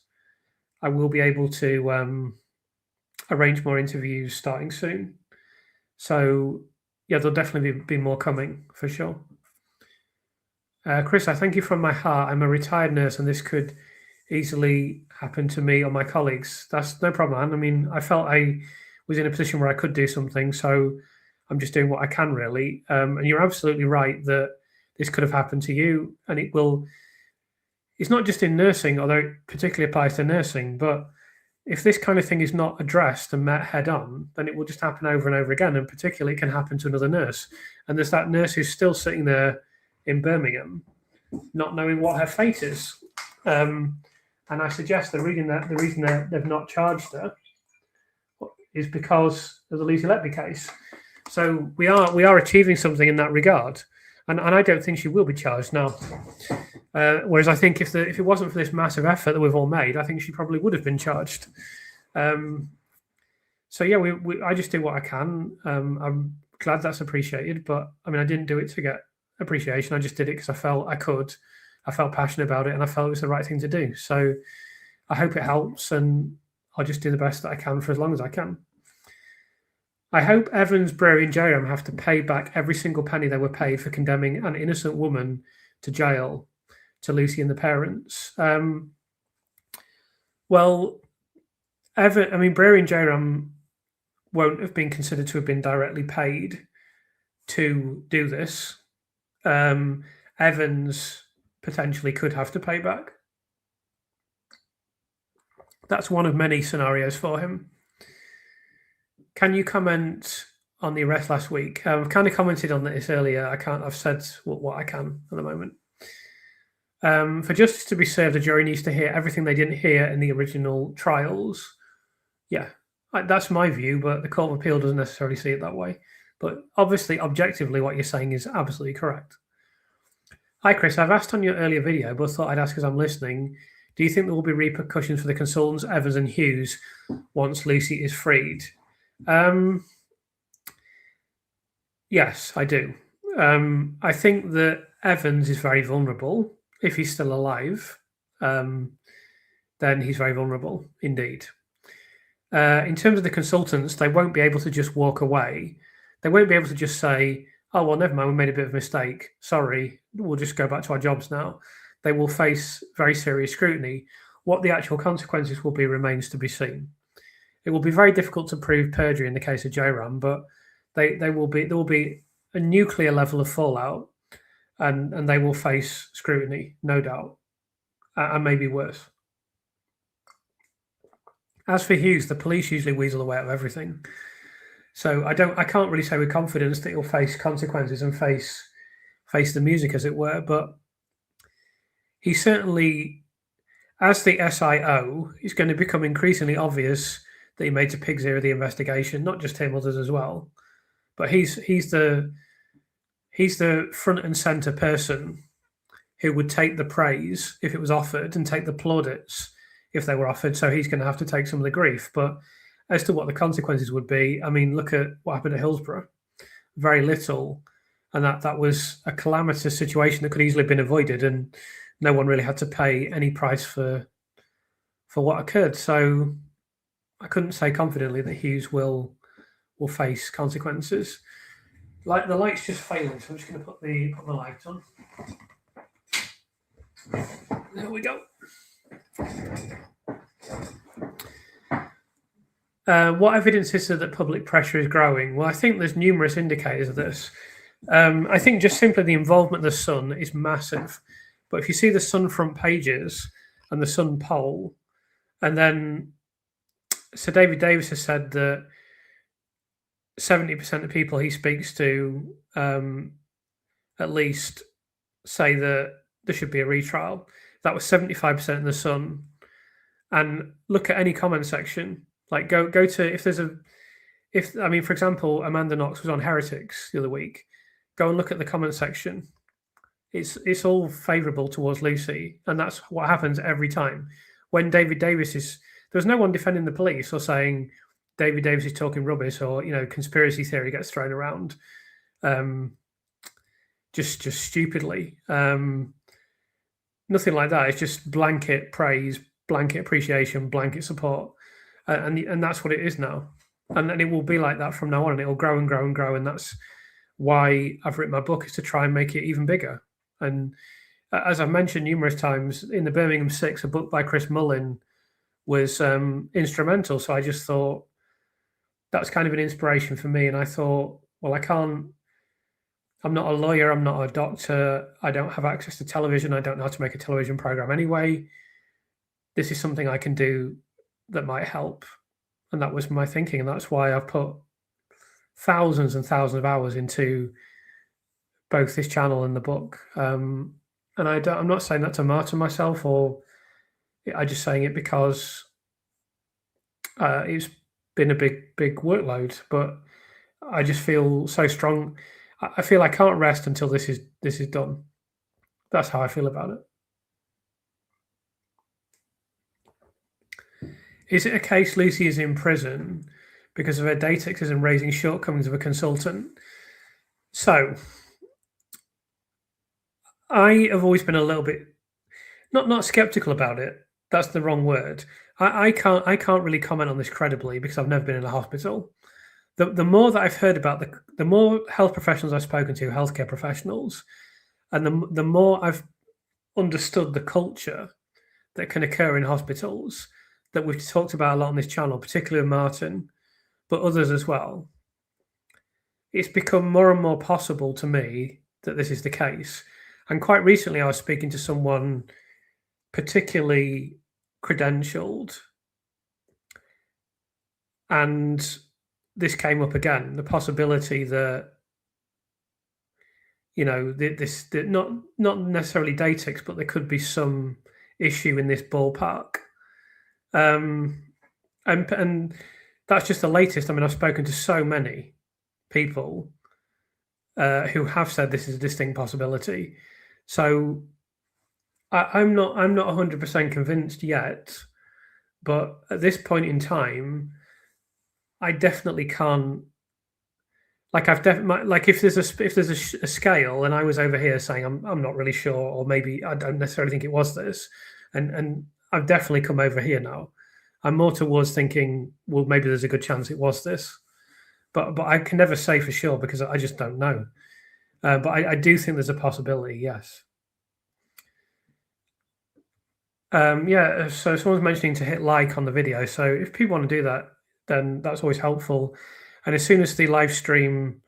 I will be able to arrange more interviews starting soon. So yeah, there'll definitely be more coming for sure. Chris, I thank you from my heart. I'm a retired nurse, and this could easily happen to me or my colleagues. That's no problem. I mean, I felt I was in a position where I could do something, so I'm just doing what I can, really. And you're absolutely right that this could have happened to you, and it will. It's not just in nursing, although it particularly applies to nursing, but if this kind of thing is not addressed and met head on, then it will just happen over and over again. And particularly, it can happen to another nurse. And there's that nurse who's still sitting there in Birmingham, not knowing what her fate is. And I suggest the reason that they've not charged her is because of the Lucy Letby case. So we are achieving something in that regard, and I don't think she will be charged now. Whereas I think if it wasn't for this massive effort that we've all made, I think she probably would have been charged. So yeah, I just do what I can. I'm glad that's appreciated, but I mean, I didn't do it to get appreciation. I just did it because I felt I could. I felt passionate about it, and I felt it was the right thing to do. So I hope it helps, and I'll just do the best that I can for as long as I can. I hope Evans, Brewery, and Jerram have to pay back every single penny they were paid for condemning an innocent woman to jail, to Lucy and the parents. Well, Brewery and Jerram won't have been considered to have been directly paid to do this. Evans potentially could have to pay back. That's one of many scenarios for him. Can you comment on the arrest last week? I've kind of commented on this earlier. I've said what I can at the moment. For justice to be served, the jury needs to hear everything they didn't hear in the original trials. Yeah, that's my view, but the Court of Appeal doesn't necessarily see it that way. But obviously, objectively, what you're saying is absolutely correct. Hi, Chris. I've asked on your earlier video, but thought I'd ask as I'm listening. Do you think there will be repercussions for the consultants, Evans and Hughes, once Lucy is freed? Yes, I do. I think that Evans is very vulnerable. If he's still alive, then he's very vulnerable indeed. In terms of the consultants, they won't be able to just walk away. They won't be able to just say, oh, well, never mind, we made a bit of a mistake. Sorry, we'll just go back to our jobs now. They will face very serious scrutiny. What the actual consequences will be remains to be seen. It will be very difficult to prove perjury in the case of Jerram, but there will be a nuclear level of fallout, and they will face scrutiny, no doubt, and maybe worse. As for Hughes, the police usually weasel away out of everything, so I can't really say with confidence that he'll face consequences and face the music, as it were. But he certainly, as the SIO, is going to become increasingly obvious that he made a pig's ear of the investigation, not just him, others as well. But he's the front and center person who would take the praise if it was offered and take the plaudits if they were offered. So he's going to have to take some of the grief. But as to what the consequences would be, I mean, look at what happened at Hillsborough. Very little, and that was a calamitous situation that could easily have been avoided, and no one really had to pay any price for what occurred. So I couldn't say confidently that Hughes will face consequences. Like the light's just failing, so I'm just going to put the light on. There we go. What evidence is there that public pressure is growing? Well, I think there's numerous indicators of this. I think just simply the involvement of the Sun is massive. But if you see the Sun front pages and the Sun poll, and then Sir David Davis has said that 70% of people he speaks to at least say that there should be a retrial. That was 75% in the Sun. And look at any comment section. Like go to for example, Amanda Knox was on Heretics the other week. Go and look at the comment section. It's all favourable towards Lucy, and that's what happens every time. When David Davis is there's no one defending the police or saying David Davis is talking rubbish or conspiracy theory gets thrown around, just stupidly. Nothing like that. It's just blanket praise, blanket appreciation, blanket support, and that's what it is now, and it will be like that from now on, and it will grow and grow and grow, and that's why I've written my book, is to try and make it even bigger. And as I've mentioned numerous times, in the Birmingham Six, a book by Chris Mullin was instrumental. So I just thought that's kind of an inspiration for me, and I thought, well, I'm not a lawyer, I'm not a doctor, I don't have access to television, I don't know how to make a television program anyway. This is something I can do that might help. And that was my thinking, and that's why I've put thousands and thousands of hours into both this channel and the book. And I'm not saying that to martyr myself, or I'm just saying it because it's been a big workload, but I just feel so strong. I feel I can't rest until this is done. That's how I feel about it. Is it a case Lucy is in prison because of her data and raising shortcomings of a consultant? So I have always been a little bit not skeptical about it. That's the wrong word. I can't really comment on this credibly because I've never been in a hospital. The more that I've heard about the more health professionals I've spoken to, healthcare professionals, and the more I've understood the culture that can occur in hospitals that we've talked about a lot on this channel, particularly with Martin, but others as well, it's become more and more possible to me that this is the case. And quite recently, I was speaking to someone particularly credentialed, and this came up again, the possibility that not necessarily datics, but there could be some issue in this ballpark. And that's just the latest. I mean, I've spoken to so many people who have said this is a distinct possibility. So I'm not 100% convinced yet, but at this point in time, I definitely can't. Like if there's a scale, and I was over here saying I'm not really sure, or maybe I don't necessarily think it was this, and I've definitely come over here now. I'm more towards thinking, well, maybe there's a good chance it was this, but I can never say for sure because I just don't know. But I do think there's a possibility, yes. So someone's mentioning to hit like on the video. So if people want to do that, then that's always helpful. And as soon as the live stream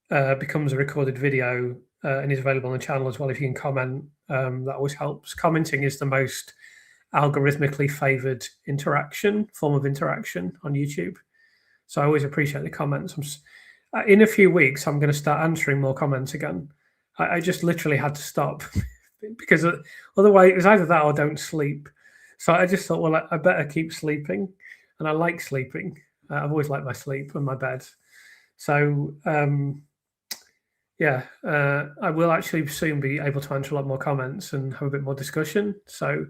becomes a recorded video and is available on the channel as well, if you can comment, that always helps. Commenting is the most algorithmically favored form of interaction on YouTube. So I always appreciate the comments. In a few weeks, I'm going to start answering more comments again. I just literally had to stop because otherwise it was either that or don't sleep. So I just thought, well, I better keep sleeping. And I like sleeping. I've always liked my sleep and my bed. So, I will actually soon be able to answer a lot more comments and have a bit more discussion. So,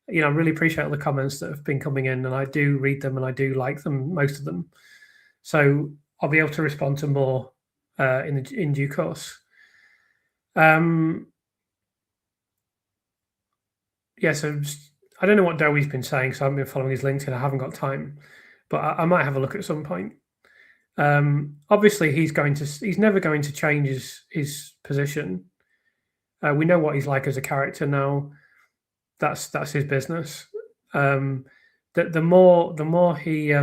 I really appreciate all the comments that have been coming in, and I do read them and I do like them, most of them. So I'll be able to respond to more in due course. So I don't know what Dowie's been saying, so I haven't been following his LinkedIn. I haven't got time, but I might have a look at some point. Obviously, he's never going to change his position. We know what he's like as a character now. That's his business. The more he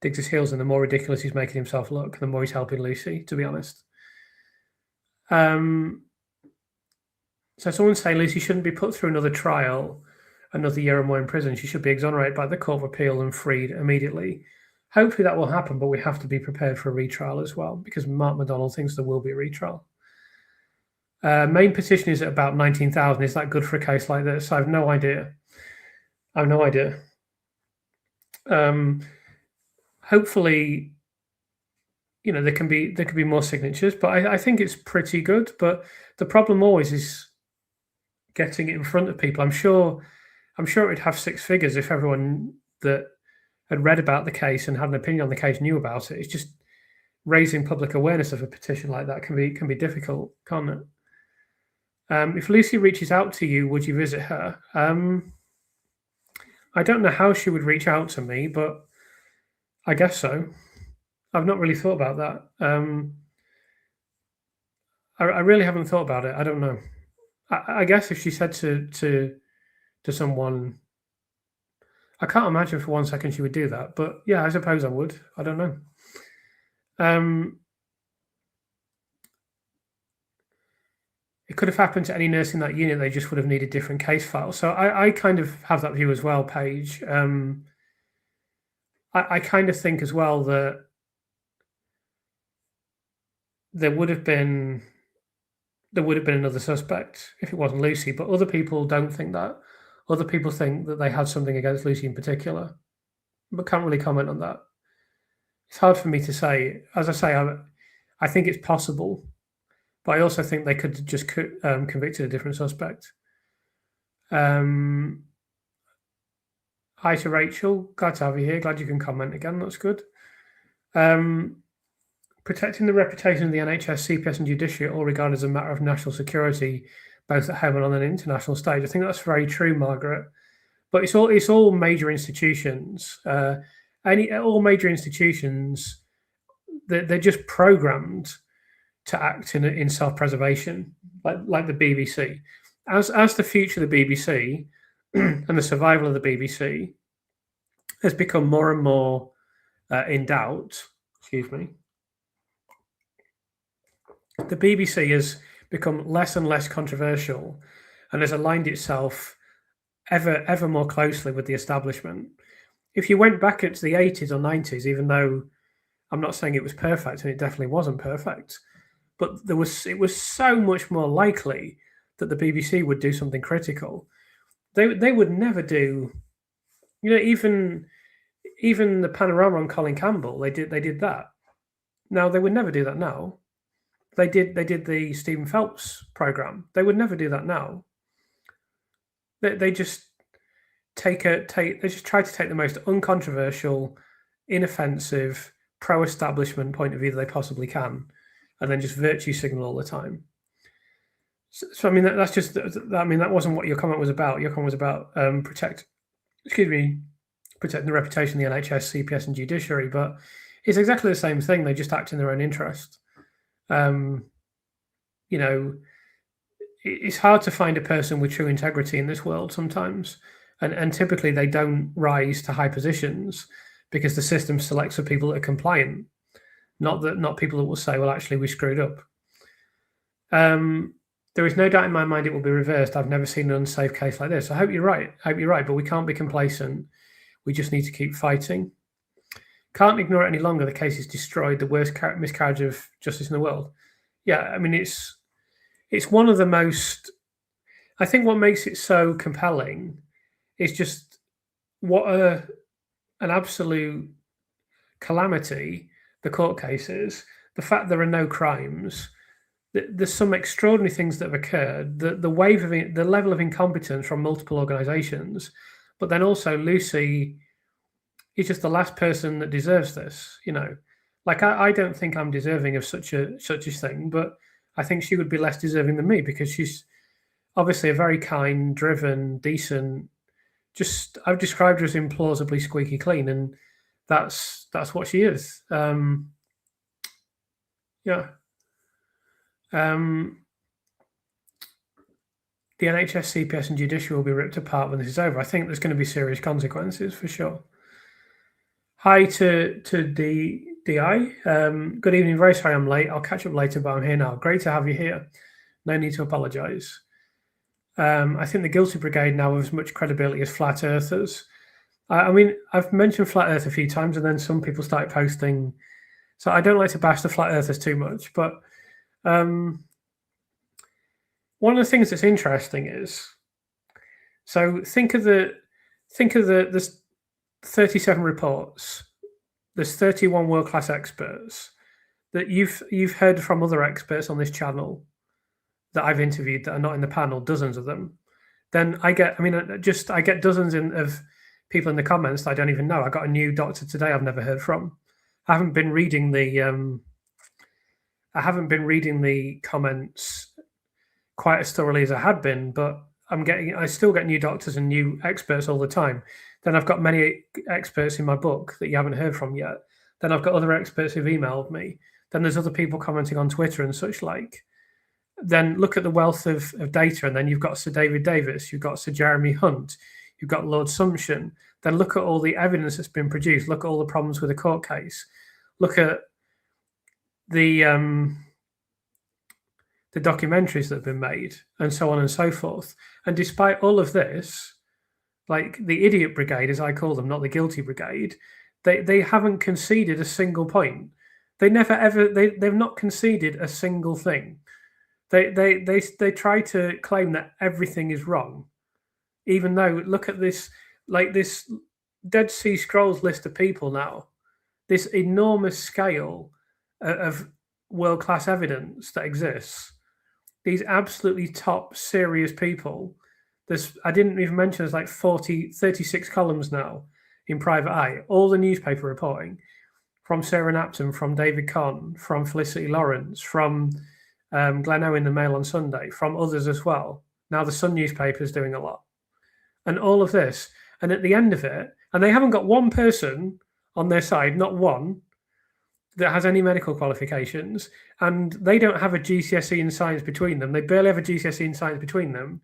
digs his heels in, the more ridiculous he's making himself look, the more he's helping Lucy, to be honest. So someone's saying Lucy shouldn't be put through another trial, another year or more in prison. She should be exonerated by the Court of Appeal and freed immediately. Hopefully that will happen, but we have to be prepared for a retrial as well, because Mark McDonald thinks there will be a retrial. Main petition is at about 19,000. Is that good for a case like this? I have no idea. Hopefully, there can be more signatures, but I think it's pretty good. But the problem always is getting it in front of people. I'm sure it'd have six figures if everyone that had read about the case and had an opinion on the case knew about it. It's just raising public awareness of a petition like that can be difficult, can't it? If Lucy reaches out to you, would you visit her? I don't know how she would reach out to me, but I guess so. I've not really thought about that. I really haven't thought about it. I don't know. I guess if she said to someone, I can't imagine for 1 second she would do that. But yeah, I suppose I would. I don't know. It could have happened to any nurse in that unit. They just would have needed different case files. So I kind of have that view as well, Paige. I kind of think as well that there would have been another suspect if it wasn't Lucy, but other people don't think that. Other people think that they had something against Lucy in particular, but can't really comment on that. It's hard for me to say. As I say, I think it's possible, but I also think they could just convicted a different suspect. Hi to Rachel. Glad to have you here. Glad you can comment again. That's good. Protecting the reputation of the NHS, CPS, and judiciary are all regarded as a matter of national security, both at home and on an international stage. I think that's very true, Margaret. But it's all major institutions. All major institutions, they're just programmed to act in self-preservation, like the BBC. As the future of the BBC and the survival of the BBC has become more and more in doubt, the BBC has become less and less controversial and has aligned itself ever more closely with the establishment. If you went back into the 80s or 90s, even though I'm not saying it was perfect, and it definitely wasn't perfect, but it was so much more likely that the BBC would do something critical. They would never do, even the Panorama on Colin Campbell. They did that. Now they would never do that now. They did the Stephen Phelps program. They would never do that now. They just they just try to take the most uncontroversial, inoffensive, pro-establishment point of view that they possibly can, and then just virtue signal all the time. So I mean, that's just. I mean, that wasn't what your comment was about. Your comment was about protecting the reputation of the NHS, CPS, and judiciary. But it's exactly the same thing. They just act in their own interest. It's hard to find a person with true integrity in this world sometimes, and typically they don't rise to high positions because the system selects for people that are compliant, not people that will say, well, actually, we screwed up. There is no doubt in my mind it will be reversed. I've never seen an unsafe case like this. I hope you're right. But we can't be complacent. We just need to keep fighting. Can't ignore it any longer. The case is destroyed. The worst miscarriage of justice in the world. Yeah, I mean, it's one of the most. I think what makes it so compelling is just what an absolute calamity the court case is. The fact there are no crimes. There's some extraordinary things that have occurred. The wave of the level of incompetence from multiple organisations, but then also Lucy is just the last person that deserves this. Like I don't think I'm deserving of such a thing, but I think she would be less deserving than me because she's obviously a very kind, driven, decent. Just I've described her as implausibly squeaky clean, and that's what she is. Yeah. The NHS, CPS, and judiciary will be ripped apart when this is over. I think there's going to be serious consequences for sure. Hi to DI. Good evening. Very sorry I'm late. I'll catch up later, but I'm here now. Great to have you here. No need to apologise. I think the Guilty Brigade now have as much credibility as flat earthers. I mean, I've mentioned flat earth a few times, and then some people started posting. So I don't like to bash the flat earthers too much, but one of the things that's interesting is, so think of the there's 37 reports, there's 31 world-class experts that you've heard from other experts on this channel that I've interviewed that are not in the panel, dozens of them. Then I get dozens of people in the comments that I don't even know. I got a new doctor today I've never heard from. I haven't been reading the comments quite as thoroughly as I had been, but I still get new doctors and new experts all the time. Then I've got many experts in my book that you haven't heard from yet. Then I've got other experts who've emailed me. Then there's other people commenting on Twitter and such like. Then look at the wealth of data, and then you've got Sir David Davis, you've got Sir Jeremy Hunt, you've got Lord Sumption. Then look at all the evidence that's been produced. Look at all the problems with the court case. Look at the documentaries that have been made, and so on and so forth. And despite all of this, like the idiot brigade, as I call them, not the guilty brigade, they haven't conceded a single point. They've not conceded a single thing. They try to claim that everything is wrong, even though look at this Dead Sea Scrolls list of people now, this enormous scale of world-class evidence that exists. These absolutely top serious people. I didn't even mention there's like 36 columns now in Private Eye, all the newspaper reporting from Sarah Napton, from David Conn, from Felicity Lawrence, from Glen Owen, the Mail on Sunday, from others as well. Now the Sun newspaper is doing a lot. And all of this. And at the end of it, and they haven't got one person on their side, not one, that has any medical qualifications, and they don't have a GCSE in science between them. They barely have a GCSE in science between them.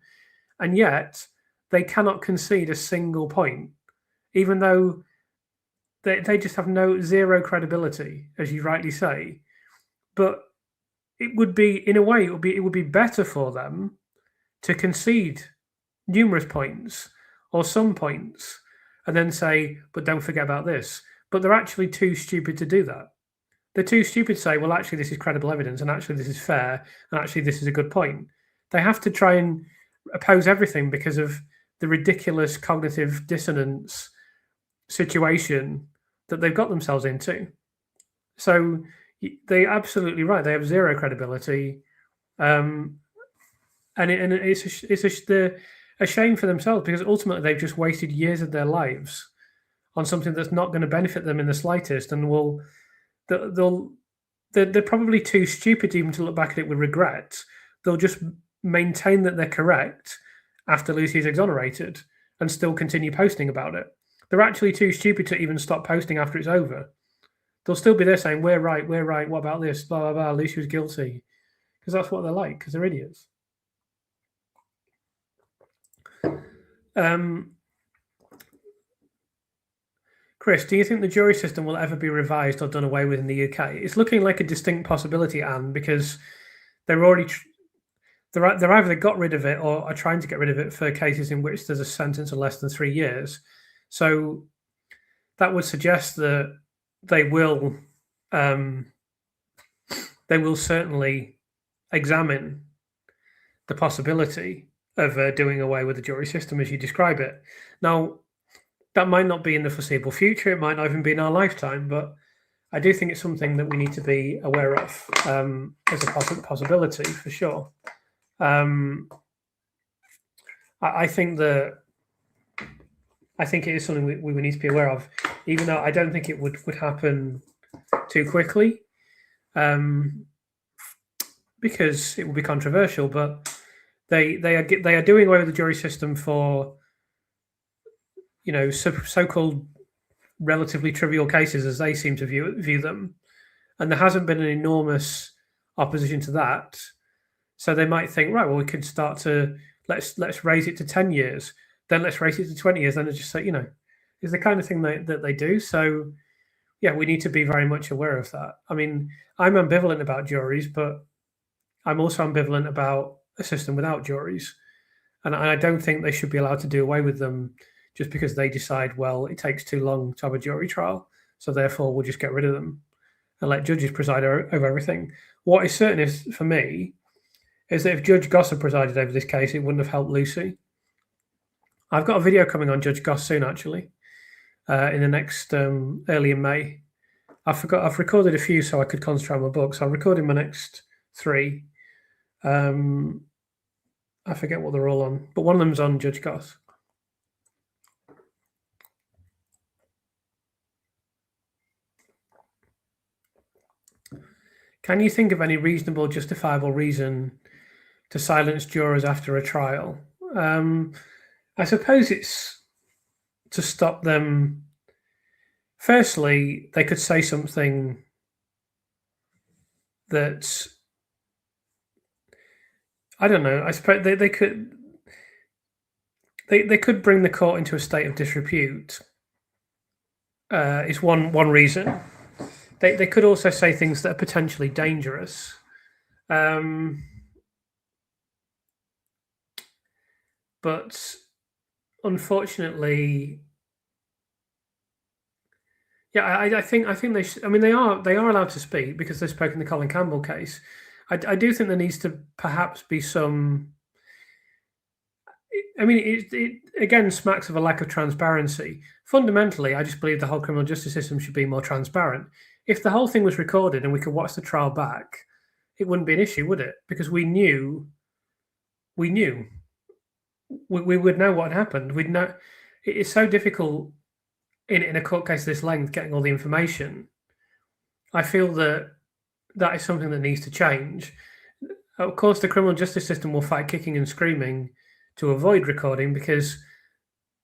And yet they cannot concede a single point, even though they just have zero credibility, as you rightly say. But it would be, in a way, it would be better for them to concede numerous points or some points and then say, but don't forget about this. But they're actually too stupid to do that. They're too stupid to say, well, actually, this is credible evidence, and actually, this is fair, and actually, this is a good point. They have to try and oppose everything because of the ridiculous cognitive dissonance situation that they've got themselves into. So they're absolutely right. They have zero credibility, and it's a shame for themselves because ultimately they've just wasted years of their lives on something that's not going to benefit them in the slightest, and they're probably too stupid even to look back at it with regret. They'll just maintain that they're correct after Lucy's exonerated and still continue posting about it. They're actually too stupid to even stop posting after it's over. They'll still be there saying, we're right, what about this, blah, blah, blah, Lucy was guilty. Because that's what they're like, because they're idiots. Chris, do you think the jury system will ever be revised or done away with in the UK? It's looking like a distinct possibility, Anne, because they're already they're either got rid of it or are trying to get rid of it for cases in which there's a sentence of less than 3 years. So that would suggest that they will certainly examine the possibility of doing away with the jury system as you describe it. Now, that might not be in the foreseeable future. It might not even be in our lifetime, but I do think it's something that we need to be aware of as a possibility for sure. I think it is something we need to be aware of, even though I don't think it would happen too quickly, because it would be controversial. But they are doing away with the jury system for, so-called relatively trivial cases as they seem to view them, and there hasn't been an enormous opposition to that. So they might think, right, well, we could start to let's raise it to 10 years, then let's raise it to 20 years. Then it's just is the kind of thing that they do. So yeah, we need to be very much aware of that. I mean, I'm ambivalent about juries, but I'm also ambivalent about a system without juries, and I don't think they should be allowed to do away with them just because they decide, well, it takes too long to have a jury trial, so therefore we'll just get rid of them and let judges preside over everything. What is certain is, for me, is that if Judge Goss had presided over this case, it wouldn't have helped Lucy. I've got a video coming on Judge Goss soon, actually, in the next early in May. I've recorded a few so I could concentrate on my book. So I'm recording my next 3. I forget what they're all on, but one of them's on Judge Goss. Can you think of any reasonable, justifiable reason to silence jurors after a trial? I suppose it's to stop them. Firstly, they could say something that, I don't know. I suppose they could bring the court into a state of disrepute. Is one reason. They could also say things that are potentially dangerous. But unfortunately, yeah, I think they. I mean, they are allowed to speak because they spoke in the Colin Campbell case. I do think there needs to perhaps be some. I mean, it again smacks of a lack of transparency. Fundamentally, I just believe the whole criminal justice system should be more transparent. If the whole thing was recorded and we could watch the trial back, it wouldn't be an issue, would it? Because we knew. We would know what happened. We'd know. It's so difficult in a court case this length getting all the information. I feel that is something that needs to change. Of course, the criminal justice system will fight kicking and screaming to avoid recording because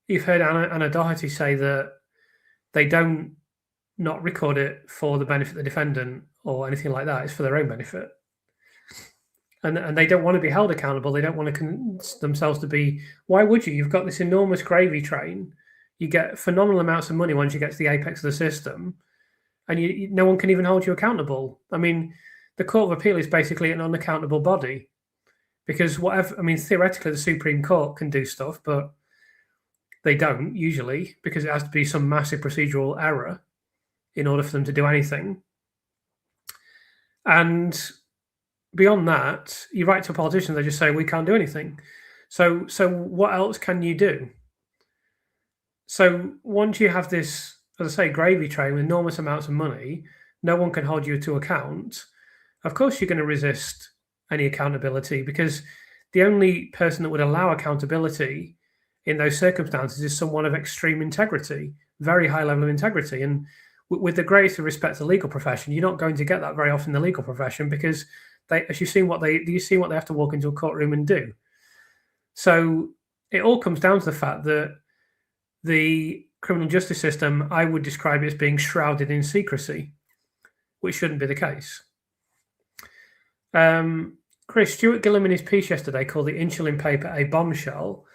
you've heard Anna Doherty say that they don't not record it for the benefit of the defendant or anything like that. It's for their own benefit. And they don't want to be held accountable. They don't want to convince themselves to be. Why would you? You've got this enormous gravy train. You get phenomenal amounts of money once you get to the apex of the system, and no one can even hold you accountable. I mean, the Court of Appeal is basically an unaccountable body because whatever. I mean, theoretically, the Supreme Court can do stuff, but they don't usually because it has to be some massive procedural error in order for them to do anything. And beyond that, you write to politicians, they just say, we can't do anything. So what else can you do? So once you have this, as I say, gravy train with enormous amounts of money, no one can hold you to account. Of course, you're going to resist any accountability because the only person that would allow accountability in those circumstances is someone of extreme integrity, very high level of integrity. And with the greatest respect to the legal profession, you're not going to get that very often in the legal profession because you've seen what they have to walk into a courtroom and do. So it all comes down to the fact that the criminal justice system, I would describe it as being shrouded in secrecy, which shouldn't be the case. Chris, Stuart Gillam in his piece yesterday called the insulin paper a bombshell.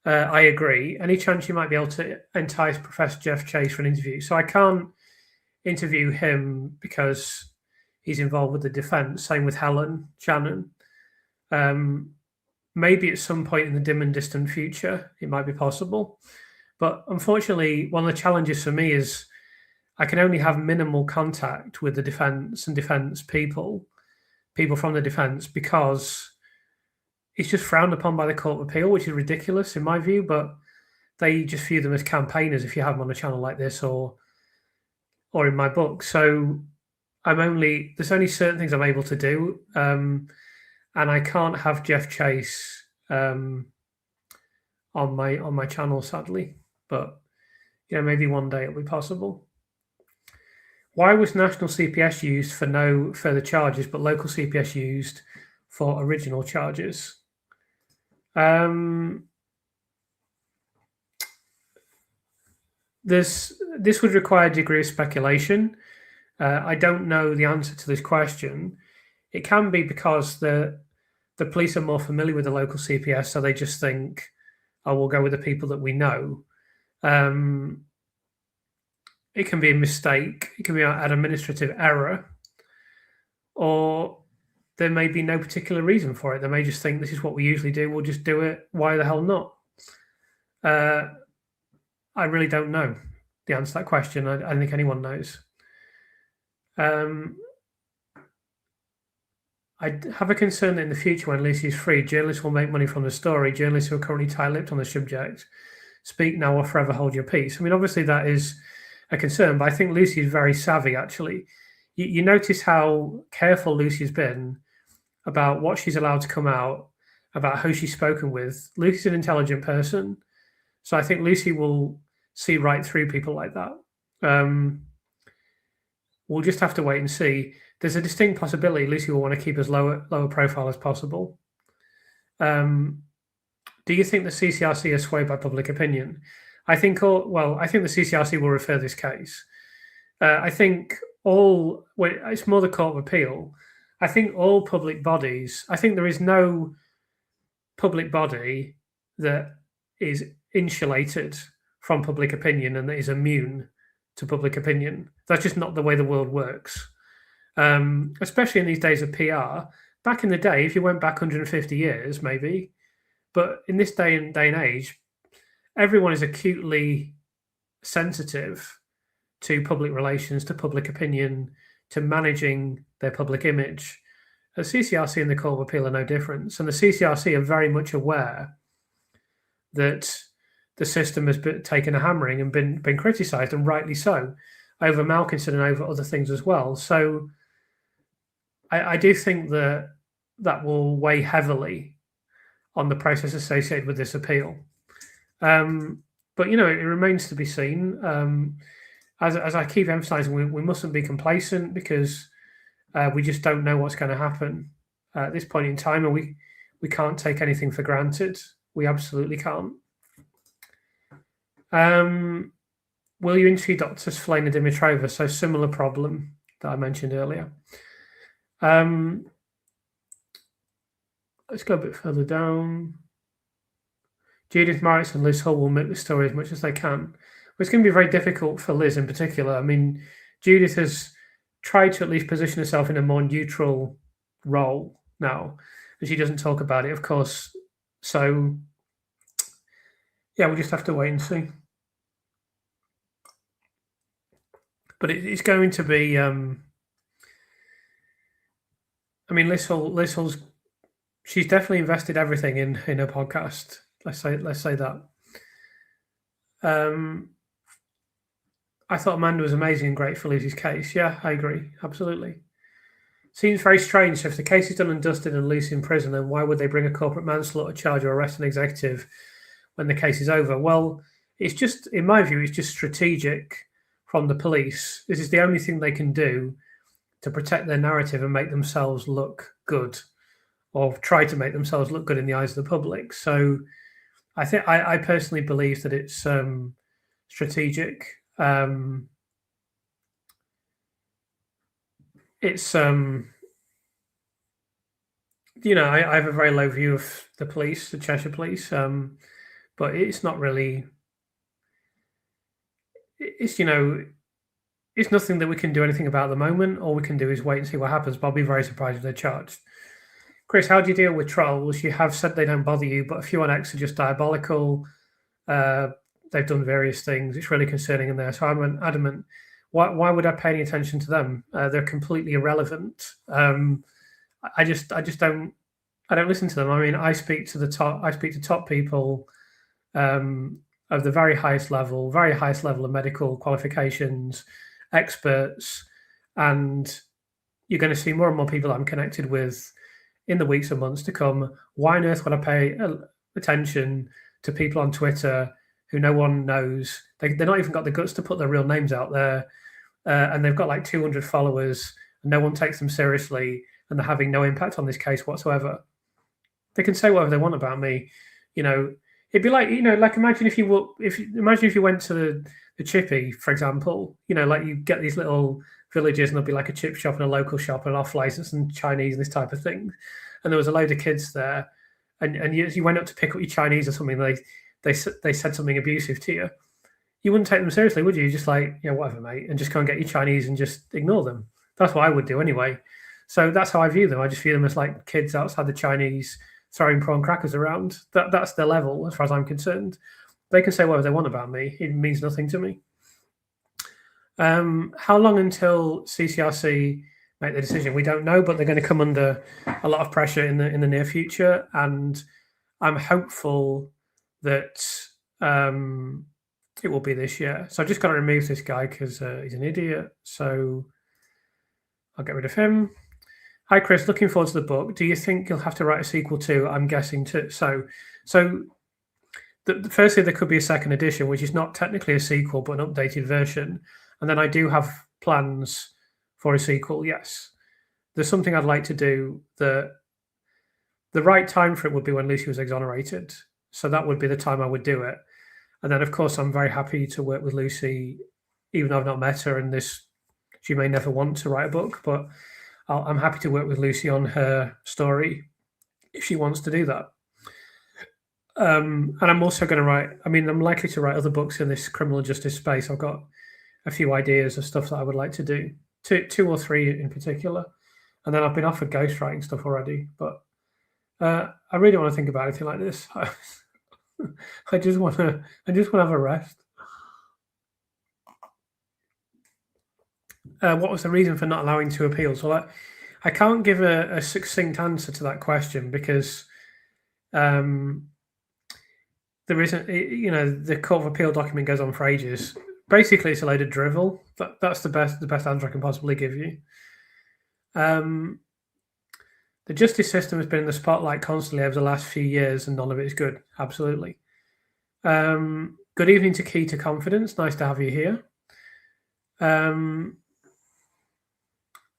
I agree. Any chance you might be able to entice Professor Jeff Chase for an interview? So I can't interview him because he's involved with the defence. Same with Helen Shannon. Maybe at some point in the dim and distant future, it might be possible. But unfortunately, one of the challenges for me is I can only have minimal contact with the defence and defence people from the defence, because it's just frowned upon by the Court of Appeal, which is ridiculous in my view, but they just view them as campaigners if you have them on a channel like this or in my book. So there's only certain things I'm able to do, and I can't have Jeff Chase on my channel, sadly. But maybe one day it'll be possible. Why was national CPS used for no further charges, but local CPS used for original charges? This would require a degree of speculation. I don't know the answer to this question. It can be because the police are more familiar with the local CPS, so they just think, oh, we'll go with the people that we know. It can be a mistake. It can be an administrative error, or there may be no particular reason for it. They may just think this is what we usually do. We'll just do it. Why the hell not? I really don't know the answer to that question. I don't think anyone knows. I have a concern that in the future, when Lucy is free, journalists will make money from the story. Journalists who are currently tight-lipped on the subject, speak now or forever hold your peace. I mean, obviously that is a concern, but I think Lucy is very savvy, actually. You notice how careful Lucy's been about what she's allowed to come out, about who she's spoken with. Lucy's an intelligent person, so I think Lucy will see right through people like that. We'll just have to wait and see. There's a distinct possibility Lucy will want to keep as lower profile as possible. Do you think the CCRC is swayed by public opinion? I think the CCRC will refer this case. I think it's more the Court of Appeal. I think all public bodies, I think there is no public body that is insulated from public opinion and that is immune to public opinion. That's just not the way the world works. Especially in these days of PR. Back in the day, if you went back 150 years, maybe, but in this day and age, everyone is acutely sensitive to public relations, to public opinion, to managing their public image. The CCRC and the Court of Appeal are no different. And the CCRC are very much aware that the system has taken a hammering and been criticised, and rightly so, over Malkinson and over other things as well. So I do think that will weigh heavily on the process associated with this appeal. But, it remains to be seen. As I keep emphasising, we mustn't be complacent, because we just don't know what's going to happen at this point in time, and we can't take anything for granted. We absolutely can't. Will you interview Doctors Flane and Dimitrova? So similar problem that I mentioned earlier. Let's go a bit further down. Judith Morris and Liz Hull will milk the story as much as they can. But it's going to be very difficult for Liz in particular. I mean, Judith has tried to at least position herself in a more neutral role now, and she doesn't talk about it, of course. So, yeah, we'll just have to wait and see. But it's going to be... Liz Hull's... She's definitely invested everything in her podcast. Let's say that. I thought Amanda was amazing and great for Lucy's case. Yeah, I agree. Absolutely. Seems very strange. So if the case is done and dusted and Lucy in prison, then why would they bring a corporate manslaughter charge or arrest an executive when the case is over? Well, it's just, in my view, it's just strategic from the police. This is the only thing they can do to protect their narrative and make themselves look good, or try to make themselves look good in the eyes of the public. So I personally believe that it's strategic. I have a very low view of the police, the Cheshire Police, but it's not really. It's nothing that we can do anything about at the moment. All we can do is wait and see what happens. But I'll be very surprised if they're charged. Chris, how do you deal with trolls? You have said they don't bother you, but a few on X are just diabolical. They've done various things. It's really concerning in there. So I'm adamant. Why would I pay any attention to them? They're completely irrelevant. I just don't. I don't listen to them. I mean, I speak to top people of the very highest level of medical qualifications, experts, and you're going to see more and more people I'm connected with in the weeks and months to come. Why on earth would I pay attention to people on Twitter who no one knows? They're not even got the guts to put their real names out there, and they've got like 200 followers, and no one takes them seriously, and they're having no impact on this case whatsoever. They can say whatever they want about me. It'd be like, like imagine if you went to the Chippy, for example, like you get these little villages and there'll be like a chip shop and a local shop and off license and Chinese and this type of thing. And there was a load of kids there, and you went up to pick up your Chinese or something, they said something abusive to you. You wouldn't take them seriously, would you? Just like, whatever, mate, and just go and get your Chinese and just ignore them. That's what I would do anyway. So that's how I view them. I just view them as like kids outside the Chinese throwing prawn crackers around. That's their level as far as I'm concerned. They can say whatever they want about me. It means nothing to me. How long until CCRC make the decision. We don't know, but they're going to come under a lot of pressure in the near future, and I'm hopeful that it will be this year. So I've just got to remove this guy because he's an idiot. So I'll get rid of him. Hi, Chris. Looking forward to the book. Do you think you'll have to write a sequel too? I'm guessing too. So firstly, there could be a second edition, which is not technically a sequel, but an updated version. And then I do have plans for a sequel, yes. There's something I'd like to do. The right time for it would be when Lucy was exonerated. So that would be the time I would do it. And then, of course, I'm very happy to work with Lucy, even though I've not met her, and she may never want to write a book, but I'm happy to work with Lucy on her story if she wants to do that. And I'm also going to write, I'm likely to write other books in this criminal justice space. I've got a few ideas of stuff that I would like to do, two or three in particular. And then I've been offered ghostwriting stuff already, but I really want to think about anything like this. I just want to have a rest. What was the reason for not allowing 2 appeals? Well, I can't give a succinct answer to that question because there isn't, the Court of Appeal document goes on for ages. Basically, it's a load of drivel. That's the best answer I can possibly give you. The justice system has been in the spotlight constantly over the last few years, and none of it is good. Absolutely. Good evening to Key to Confidence. Nice to have you here.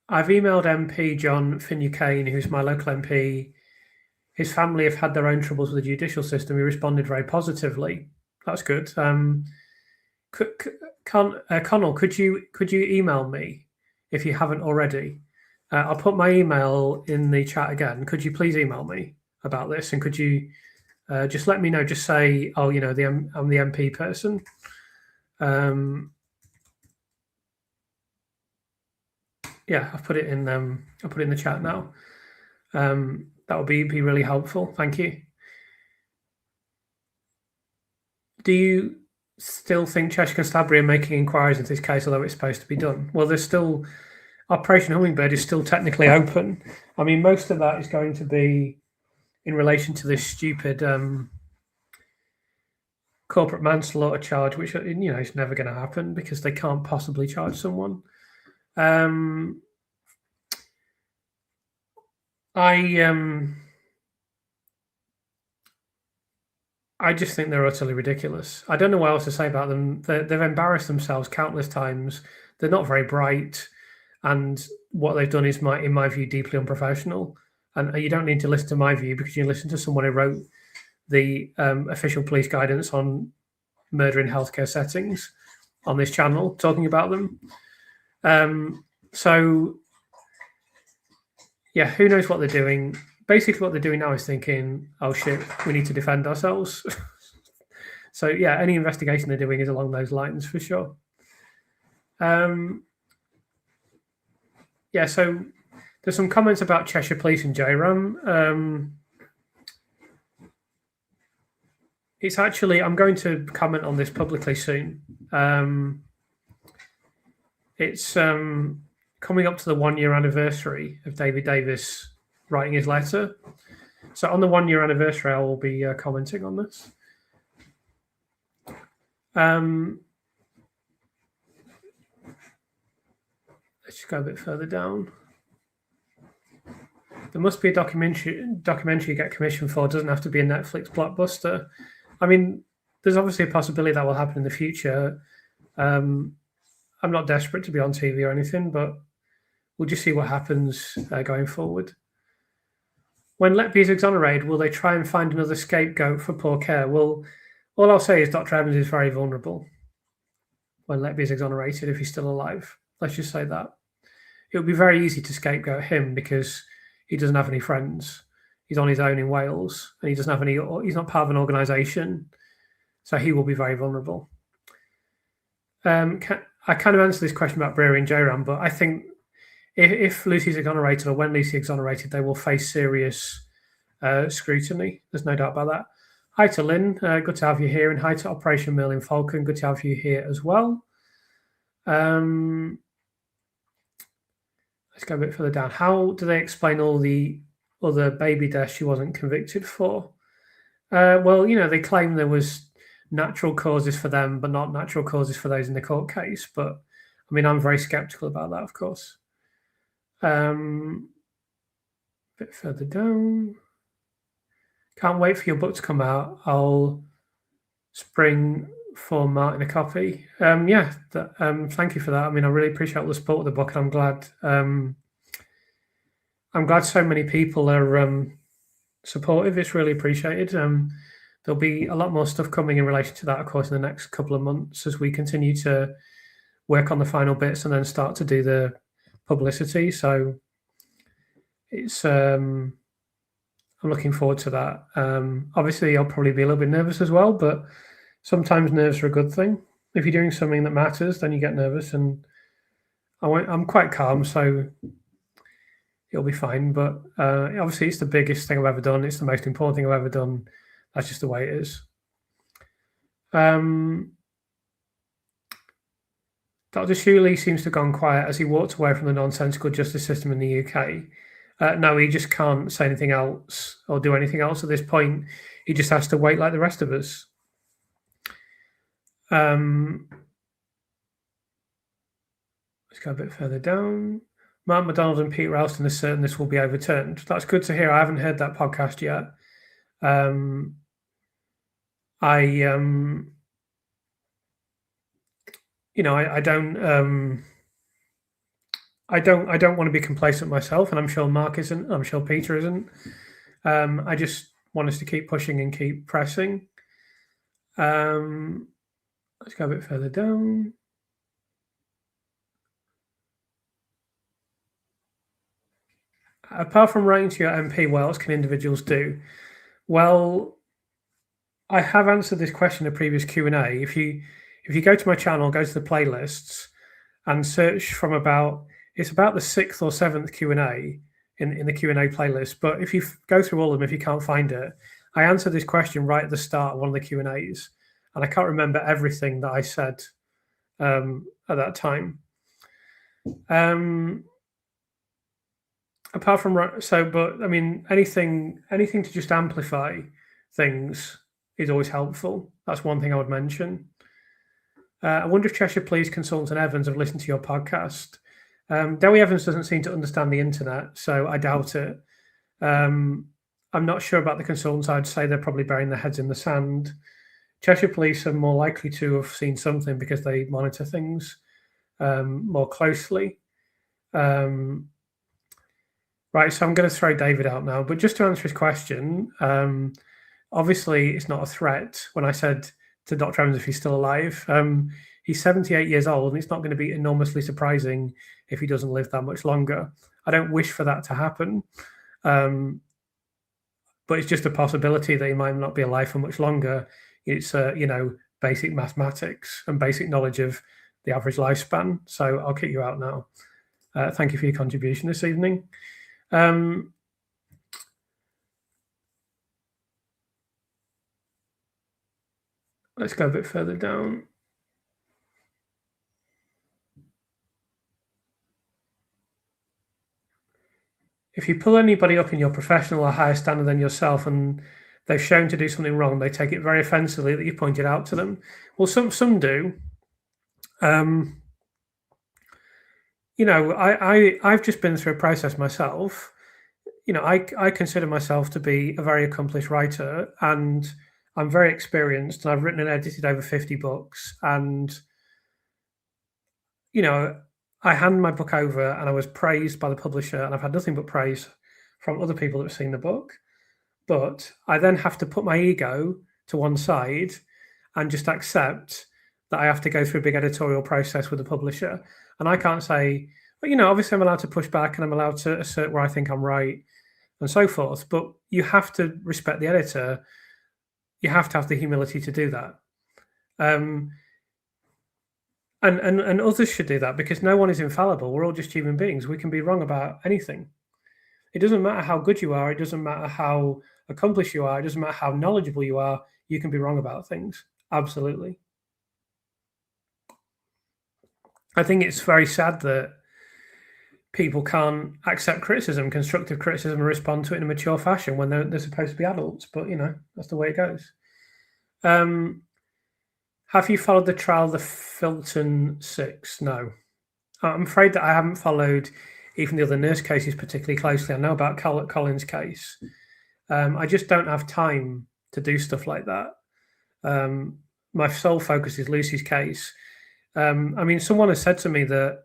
I've emailed MP John Finucane, who's my local MP. His family have had their own troubles with the judicial system. He responded very positively. That's good. Connell, could you email me if you haven't already? I'll put my email in the chat again. Could you please email me about this? And could you just let me know? Just say, I'm the MP person. Yeah, I've put it in. I'll put it in the chat now. That would be really helpful. Thank you. Do you still think Cheshire Constabulary are making inquiries into this case, although it's supposed to be done? Well, there's still Operation Hummingbird is still technically open. Most of that is going to be in relation to this stupid corporate manslaughter charge, which is never going to happen because they can't possibly charge someone. I just think they're utterly ridiculous. I don't know what else to say about them. They've embarrassed themselves countless times. They're not very bright, and what they've done is, in my view, deeply unprofessional. And you don't need to listen to my view because you listen to someone who wrote the official police guidance on murder in healthcare settings on this channel, talking about them. So, yeah, who knows what they're doing? Basically, what they're doing now is thinking, oh, shit, we need to defend ourselves. So, yeah, any investigation they're doing is along those lines, for sure. Yeah, so there's some comments about Cheshire Police and JRAM. It's actually, I'm going to comment on this publicly soon. It's coming up to the 1-year anniversary of David Davis writing his letter. So on the 1-year anniversary, I will be commenting on this. Let's just go a bit further down. There must be a documentary you get commissioned for. It doesn't have to be a Netflix blockbuster. There's obviously a possibility that will happen in the future. I'm not desperate to be on TV or anything, but we'll just see what happens going forward. When Letby is exonerated, will they try and find another scapegoat for poor care? Well, all I'll say is Dr. Evans is very vulnerable when Letby is exonerated, if he's still alive. Let's just say that. It would be very easy to scapegoat him because he doesn't have any friends. He's on his own in Wales, and he doesn't have he's not part of an organisation. So he will be very vulnerable. I kind of answered this question about Brewery and JRAM, but I think if Lucy's exonerated, or when Lucy exonerated, they will face serious scrutiny. There's no doubt about that. Hi to Lynn, good to have you here, and hi to Operation Merlin Falcon, good to have you here as well. let's go a bit further down. How do they explain all the other baby deaths she wasn't convicted for? Well, they claim there was natural causes for them, but not natural causes for those in the court case. But I mean, I'm very skeptical about that, of course. A bit further down. Can't wait for your book to come out. I'll spring for Martin a copy. Thank you for that. I mean, I really appreciate all the support of the book, and I'm glad. I'm glad so many people are supportive. It's really appreciated. There'll be a lot more stuff coming in relation to that, of course, in the next couple of months as we continue to work on the final bits and then start to do the publicity. So it's I'm looking forward to that. Obviously, I'll probably be a little bit nervous as well, but sometimes nerves are a good thing. If you're doing something that matters, then you get nervous, and I'm quite calm, so it'll be fine. But obviously, it's the biggest thing I've ever done. It's the most important thing I've ever done. That's just the way it is. Dr. Shuley seems to have gone quiet as he walked away from the nonsensical justice system in the UK. No, he just can't say anything else or do anything else at this point. He just has to wait like the rest of us. Let's go a bit further down. Mark McDonald and Pete Ralston are certain this will be overturned. That's good to hear. I haven't heard that podcast yet. I don't want to be complacent myself, and I'm sure Mark isn't. I'm sure Peter isn't. I just want us to keep pushing and keep pressing. Let's go a bit further down. Apart from writing to your MP, what else can individuals do? Well, I have answered this question in a previous Q&A. If you go to my channel, go to the playlists and search from it's about the 6th or 7th Q&A in the Q&A playlist. But if you go through all of them, if you can't find it, I answered this question right at the start of one of the Q&As, and I can't remember everything that I said at that time. Apart from but I mean, anything to just amplify things is always helpful. That's one thing I would mention. I wonder if Cheshire Police Consultant Evans have listened to your podcast. Dewi Evans doesn't seem to understand the internet, so I doubt it. I'm not sure about the consultants. I'd say they're probably burying their heads in the sand. Cheshire Police are more likely to have seen something because they monitor things more closely. Right, so I'm going to throw David out now. But just to answer his question, obviously it's not a threat when I said to Dr. Evans if he's still alive. He's 78 years old, and it's not going to be enormously surprising if he doesn't live that much longer. I don't wish for that to happen. But it's just a possibility that he might not be alive for much longer. It's, basic mathematics and basic knowledge of the average lifespan. So I'll kick you out now. Thank you for your contribution this evening. Let's go a bit further down. If you pull anybody up in your professional or higher standard than yourself and they've shown to do something wrong, they take it very offensively that you pointed out to them. Well, some do. I've just been through a process myself. I consider myself to be a very accomplished writer, and I'm very experienced, and I've written and edited over 50 books. And, I handed my book over and I was praised by the publisher, and I've had nothing but praise from other people that have seen the book. But I then have to put my ego to one side and just accept that I have to go through a big editorial process with the publisher. And I can't say, obviously I'm allowed to push back and I'm allowed to assert where I think I'm right and so forth. But you have to respect the editor. You have to have the humility to do that. And others should do that, because no one is infallible. We're all just human beings. We can be wrong about anything. It doesn't matter how good you are. It doesn't matter how accomplished you are. It doesn't matter how knowledgeable you are. You can be wrong about things. Absolutely. I think it's very sad that people can't accept criticism, constructive criticism, and respond to it in a mature fashion when they're supposed to be adults. But that's the way it goes. Have you followed the trial of the Filton Six? No. I'm afraid that I haven't followed even the other nurse cases particularly closely. I know about Colin's case. I just don't have time to do stuff like that. My sole focus is Lucy's case. Someone has said to me that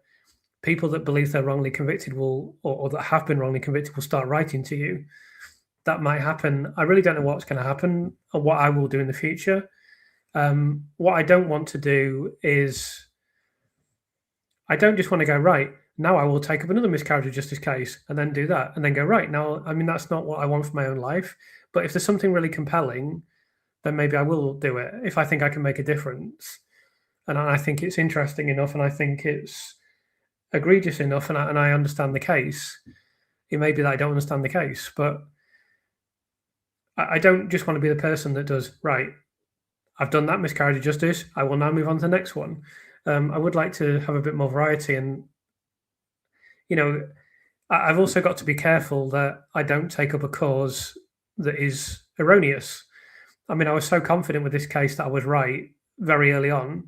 people that believe they're wrongly convicted or that have been wrongly convicted will start writing to you. That might happen. I really don't know what's going to happen or what I will do in the future. What I don't want to do is I don't just want to go, right, now I will take up another miscarriage of justice case and then do that and then go, right, now, that's not what I want for my own life. But if there's something really compelling, then maybe I will do it if I think I can make a difference. And I think it's interesting enough and I think it's egregious enough and I understand the case. It may be that I don't understand the case, but I don't just want to be the person that does, right, I've done that miscarriage of justice, I will now move on to the next one. I would like to have a bit more variety and, I've also got to be careful that I don't take up a cause that is erroneous. I was so confident with this case that I was right very early on.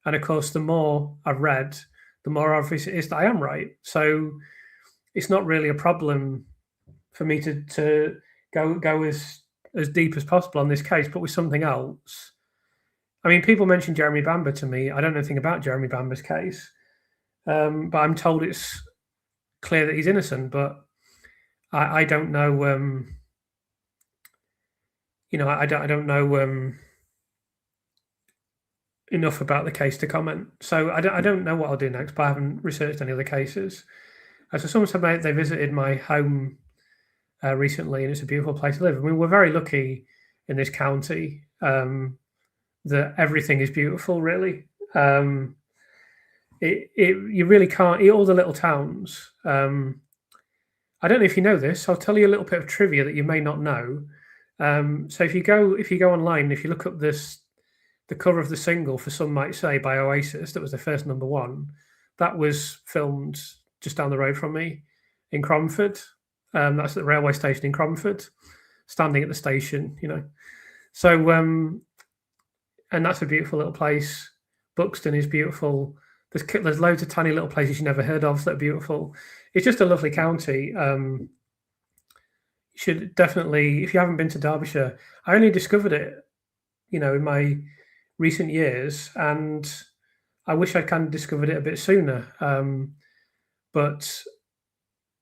And of course, the more I've read, the more obvious it is that I am right. So it's not really a problem for me to go as deep as possible on this case, but with something else. People mention Jeremy Bamber to me. I don't know anything about Jeremy Bamber's case, but I'm told it's clear that he's innocent. But I don't know. I don't know enough about the case to comment. So I don't know what I'll do next. But I haven't researched any other cases. So someone said they visited my home recently, and it's a beautiful place to live. We're very lucky in this county. That everything is beautiful, really. You really can't eat all the little towns. I don't know if you know this. I'll tell you a little bit of trivia that you may not know. So if you go online, if you look up the cover of the single for Some Might Say by Oasis, that was the first number one. That was filmed just down the road from me in Cromford. That's at the railway station in Cromford, standing at the station. So. And that's a beautiful little place. Buxton is beautiful. There's loads of tiny little places you never heard of that are beautiful. It's just a lovely county. You should definitely, if you haven't been to Derbyshire, I only discovered it, in my recent years, and I wish I'd kind of discovered it a bit sooner. But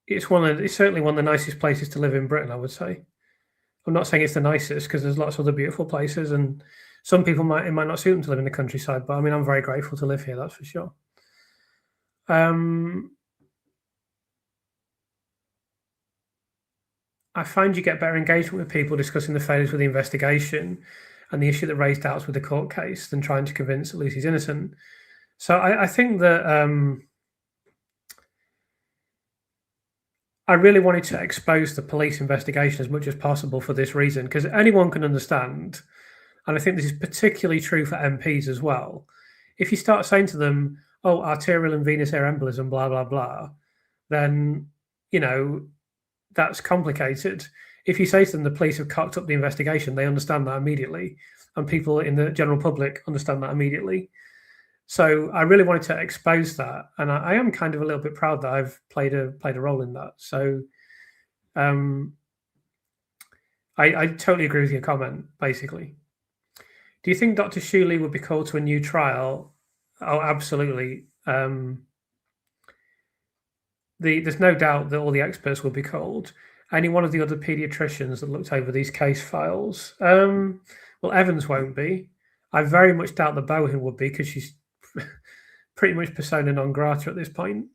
it's certainly one of the nicest places to live in Britain, I would say. I'm not saying it's the nicest because there's lots of other beautiful places and some people it might not suit them to live in the countryside, but I'm very grateful to live here, that's for sure. I find you get better engagement with people discussing the failures with the investigation and the issue that raised doubts with the court case than trying to convince that Lucy's innocent. So I think that I really wanted to expose the police investigation as much as possible for this reason, because anyone can understand. And I think this is particularly true for MPs as well. If you start saying to them, oh, arterial and venous air embolism, blah, blah, blah, then, that's complicated. If you say to them the police have cocked up the investigation, they understand that immediately. And people in the general public understand that immediately. So I really wanted to expose that. And I am kind of a little bit proud that I've played a role in that. So I totally agree with your comment, basically. Do you think Dr. Shuley would be called to a new trial? Oh, absolutely. There's no doubt that all the experts will be called. Any one of the other paediatricians that looked over these case files? Well, Evans won't be. I very much doubt that Bowen would be because she's pretty much persona non grata at this point.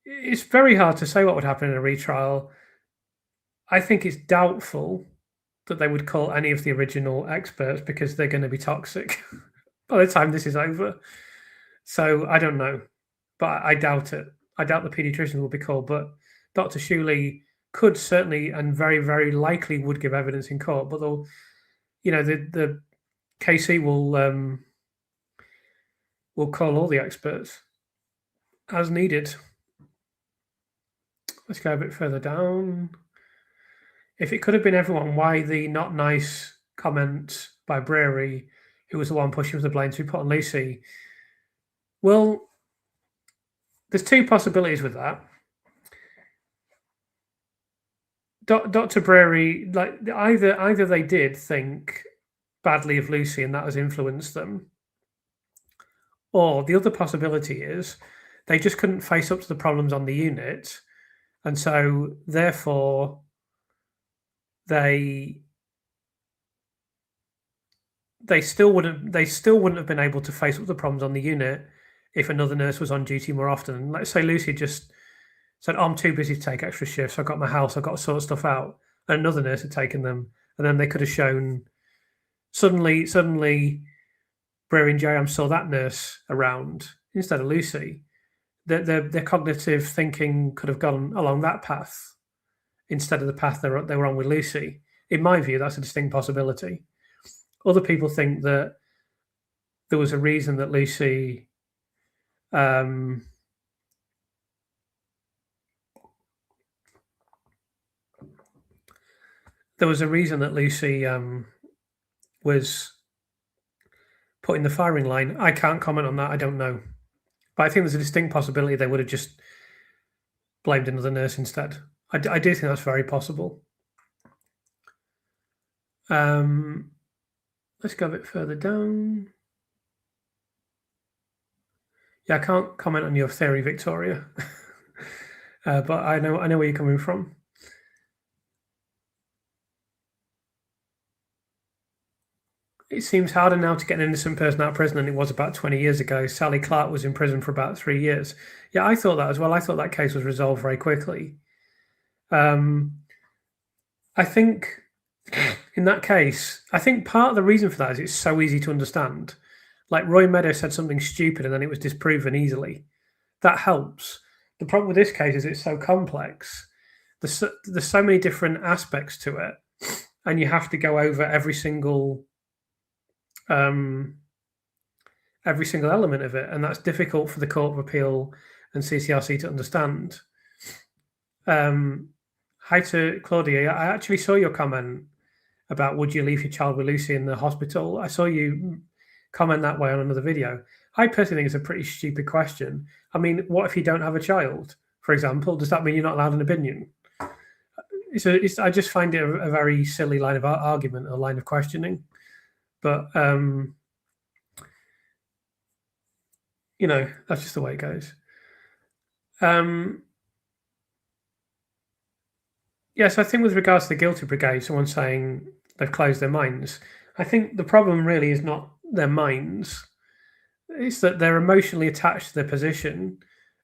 It's very hard to say what would happen in a retrial. I think it's doubtful that they would call any of the original experts because they're going to be toxic by the time this is over. So I don't know, but I doubt it. I doubt the paediatricians will be called, but Dr. Shuley could certainly and very, very likely would give evidence in court, but they'll, the KC will call all the experts. as needed. Let's go a bit further down. If it could have been everyone, why the not nice comment by Breary, who was the one pushing for the blame to be put on Lucy? Well, there's two possibilities with that. Dr. Breary, like either they did think badly of Lucy and that has influenced them, or the other possibility is they just couldn't face up to the problems on the unit, and so therefore they still wouldn't have been able to face up to the problems on the unit if another nurse was on duty more often. Let's say Lucy just said, oh, I'm too busy to take extra shifts. I've got my house. I've got to sort stuff out. And another nurse had taken them. And then they could have shown suddenly Breary and J.M. saw that nurse around instead of Lucy. Their cognitive thinking could have gone along that path instead of the path they were on with Lucy. In my view, that's a distinct possibility. Other people think that there was a reason that Lucy was put in the firing line. I can't comment on that. I don't know. But I think there's a distinct possibility they would have just blamed another nurse instead. I do think that's very possible. Let's go a bit further down. Yeah, I can't comment on your theory, Victoria. But I know where you're coming from. It seems harder now to get an innocent person out of prison than it was about 20 years ago. Sally Clark was in prison for about 3 years. Yeah, I thought that as well. I thought that case was resolved very quickly. I think in that case, I think part of the reason for that is it's so easy to understand. Like Roy Meadows said something stupid and then it was disproven easily. That helps. The problem with this case is it's so complex. There's so many different aspects to it, and you have to go over every single element of it, and that's difficult for the Court of Appeal and CCRC to understand. Hi to Claudia. I actually saw your comment about would you leave your child with Lucy in the hospital. I saw you comment that way on another video. I personally think it's a pretty stupid question. I mean, what if you don't have a child, for example? Does that mean you're not allowed an opinion? I just find it a very silly line of argument, a line of questioning. But, that's just the way it goes. Yes, I think with regards to the guilty brigade, someone saying they've closed their minds. I think the problem really is not their minds. It's that they're emotionally attached to their position,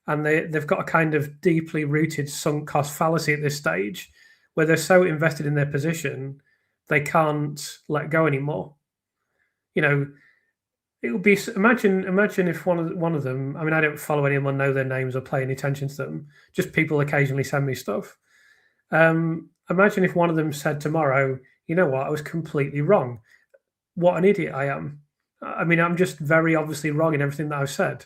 and they've got a kind of deeply rooted sunk cost fallacy at this stage where they're so invested in their position, they can't let go anymore. It would be, imagine if one of them, I mean, I don't follow anyone, know their names or pay any attention to them, just people occasionally send me stuff. Imagine if one of them said tomorrow, you know what, I was completely wrong. What an idiot I am. I mean, I'm just very obviously wrong in everything that I've said.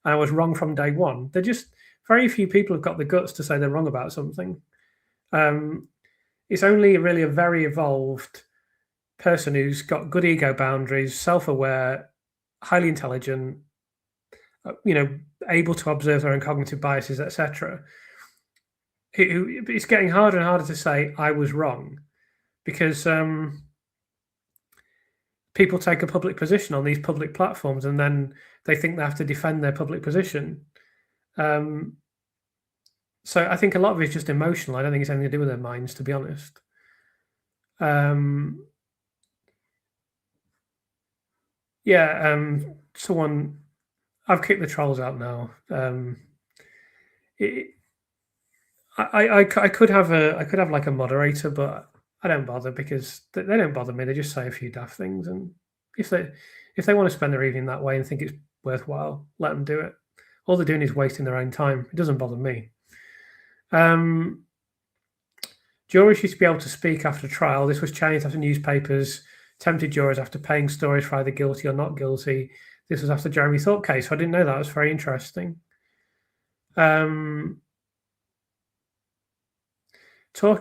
And I was wrong from day one. They're just, very few people have got the guts to say they're wrong about something. It's only really a very evolved person who's got good ego boundaries, self-aware, highly intelligent, able to observe their own cognitive biases, etc. It's getting harder and harder to say I was wrong, because people take a public position on these public platforms and then they think they have to defend their public position. So I think a lot of it is just emotional. I don't think it's anything to do with their minds, to be honest. Someone, I've kicked the trolls out now. I could have like a moderator, but I don't bother because they don't bother me. They just say a few daft things, and if they want to spend their evening that way and think it's worthwhile, let them do it. All they're doing is wasting their own time. It doesn't bother me. Jurors used to be able to speak after trial. This was changed after newspapers tempted jurors after paying stories for either guilty or not guilty. This was after Jeremy Thorpe case. So I didn't know that. It was very interesting. Talking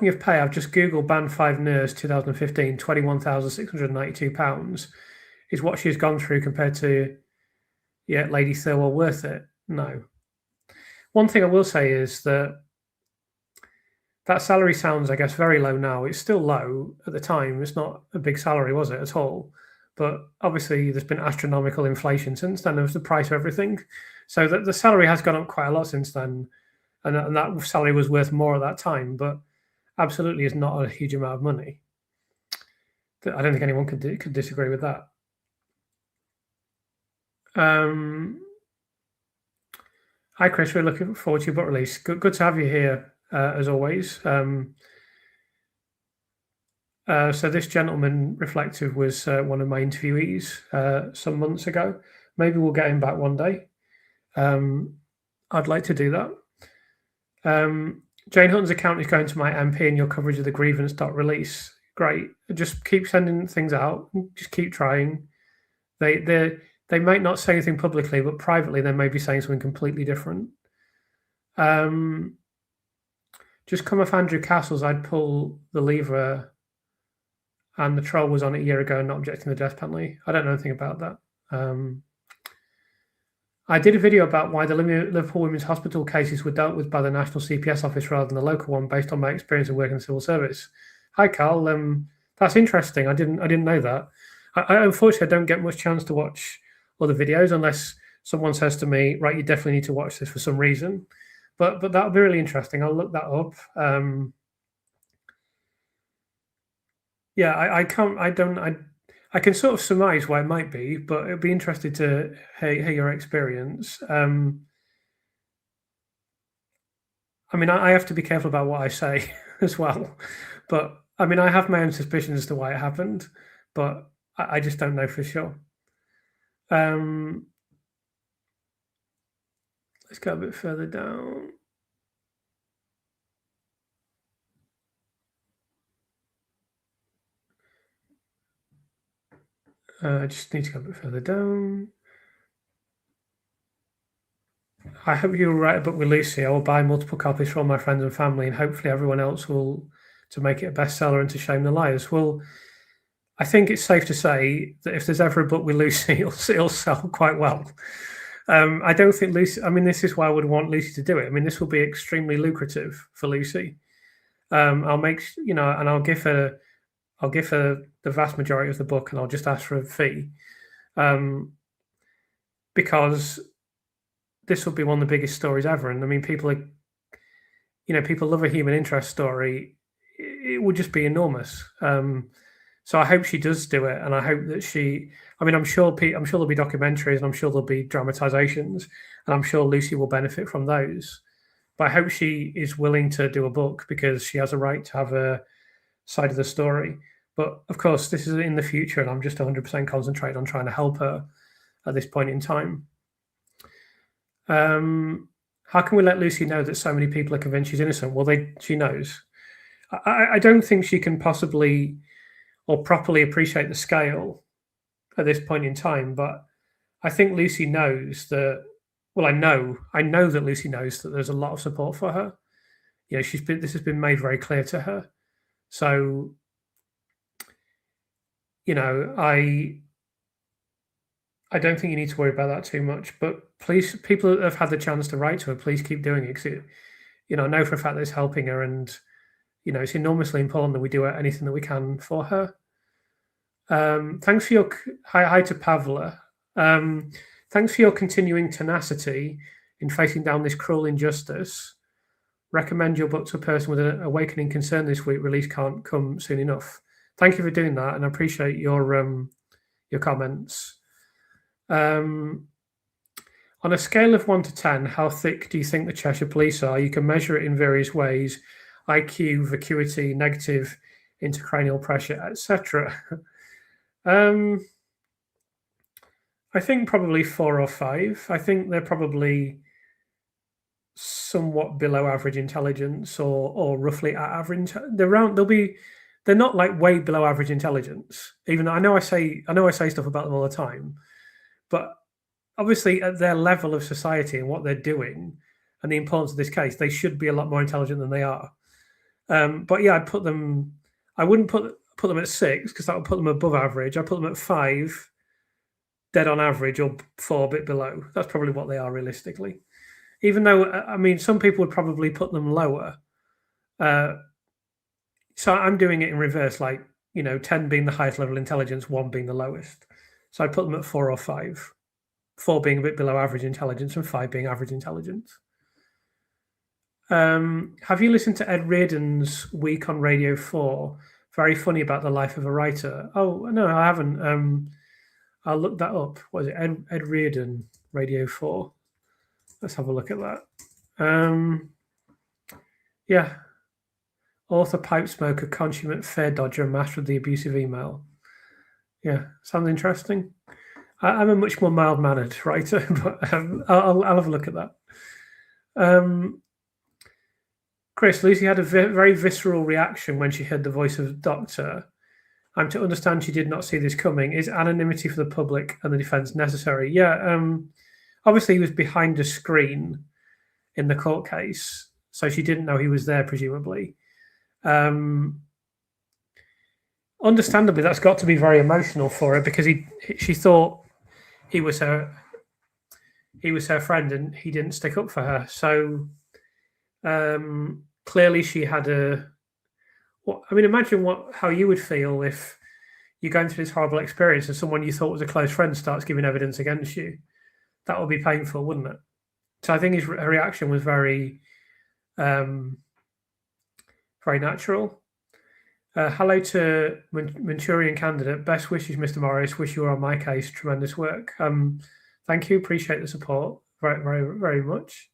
of pay, I've just Googled Band 5 nurse 2015, £21,692 is what she's gone through compared to, Lady Thirlwell worth it? No. One thing I will say is that salary sounds, I guess, very low now. It's still low at the time. It's not a big salary, was it, at all? But obviously there's been astronomical inflation since then of the price of everything. So the salary has gone up quite a lot since then. And that salary was worth more at that time. But absolutely is not a huge amount of money. I don't think anyone could disagree with that. Hi, Chris. We're looking forward to your book release. Good to have you here, as always. So this gentleman, Reflective, was one of my interviewees some months ago. Maybe we'll get him back one day. I'd like to do that. Jane Hutton's account is going to my MP and your coverage of the grievance.release. Great. Just keep sending things out. Just keep trying. They might not say anything publicly, but privately they may be saying something completely different. Just come off Andrew Castle's, I'd pull the lever and the troll was on it a year ago and not objecting to the death penalty. I don't know anything about that. I did a video about why the Liverpool Women's Hospital cases were dealt with by the National CPS office rather than the local one, based on my experience of working in the civil service. Hi, Carl. That's interesting. I didn't know that. I unfortunately don't get much chance to watch other videos unless someone says to me, right, you definitely need to watch this for some reason. But that'll be really interesting. I'll look that up. I can sort of surmise why it might be, but it'd be interesting to hear your experience. I mean, I have to be careful about what I say as well. But I mean, I have my own suspicions as to why it happened, but I just don't know for sure. Let's go a bit further down. I just need to go a bit further down. I hope you'll write a book with Lucy. I will buy multiple copies for all my friends and family, and hopefully everyone else will, to make it a bestseller and to shame the liars. Well, I think it's safe to say that if there's ever a book with Lucy, it'll sell quite well. I don't think Lucy. I mean, this is why I would want Lucy to do it. I mean, this will be extremely lucrative for Lucy. I'll make, and I'll give her the vast majority of the book, and I'll just ask for a fee, because this will be one of the biggest stories ever. And I mean, people love a human interest story. It would just be enormous. So I hope she does do it, and I hope that she. I mean, I'm sure there'll be documentaries, and I'm sure there'll be dramatizations, and I'm sure Lucy will benefit from those. But I hope she is willing to do a book, because she has a right to have a side of the story. But of course, this is in the future, and I'm just 100% concentrated on trying to help her at this point in time. How can we let Lucy know that so many people are convinced she's innocent? Well, she knows. I don't think she can possibly or properly appreciate the scale at this point in time, but I think Lucy knows that. Well, I know that Lucy knows that there's a lot of support for her. This has been made very clear to her. So, I don't think you need to worry about that too much. But please, people that have had the chance to write to her, please keep doing it. Because I know for a fact that it's helping her, and it's enormously important that we do anything that we can for her. Thanks for your hi to Pavla. Thanks for your continuing tenacity in facing down this cruel injustice. Recommend your book to a person with an awakening concern this week. Release can't come soon enough. Thank you for doing that, and I appreciate your comments. On a scale of 1 to 10, how thick do you think the Cheshire Police are? You can measure it in various ways: IQ, vacuity, negative intracranial pressure, etc. I think probably 4 or 5. I think they're probably somewhat below average intelligence, or roughly at average. They're not like way below average intelligence. Even though I know I say stuff about them all the time, but obviously at their level of society and what they're doing, and the importance of this case, they should be a lot more intelligent than they are. But yeah, I'd put them. I wouldn't put them at 6 because that would put them above average. I'd put them at 5, dead on average, or 4, a bit below. That's probably what they are realistically. Even though, I mean, some people would probably put them lower. So I'm doing it in reverse, like, 10 being the highest level of intelligence, 1 being the lowest. So I put them at 4 or 5. 4 being a bit below average intelligence and 5 being average intelligence. Have you listened to Ed Reardon's Week on Radio 4? Very funny about the life of a writer. Oh, no, I haven't. I'll look that up. What is it? Ed Reardon, Radio 4. Let's have a look at that. Yeah. Author, pipe smoker, consummate fare dodger, master of the abusive email. Yeah, sounds interesting. I'm a much more mild-mannered writer, but I'll have a look at that. Chris, Lucy had a very visceral reaction when she heard the voice of the doctor. I'm to understand she did not see this coming. Is anonymity for the public and the defence necessary? Yeah, obviously he was behind a screen in the court case, so she didn't know he was there, presumably. Understandably, that's got to be very emotional for her because she thought he was her friend and he didn't stick up for her. So clearly she had imagine how you would feel if you're going through this horrible experience and someone you thought was a close friend starts giving evidence against you. That would be painful, wouldn't it? So I think her reaction was very, very natural. Hello to Manchurian candidate. Best wishes, Mr. Morris. Wish you were on my case. Tremendous work. Thank you. Appreciate the support very, very, very much.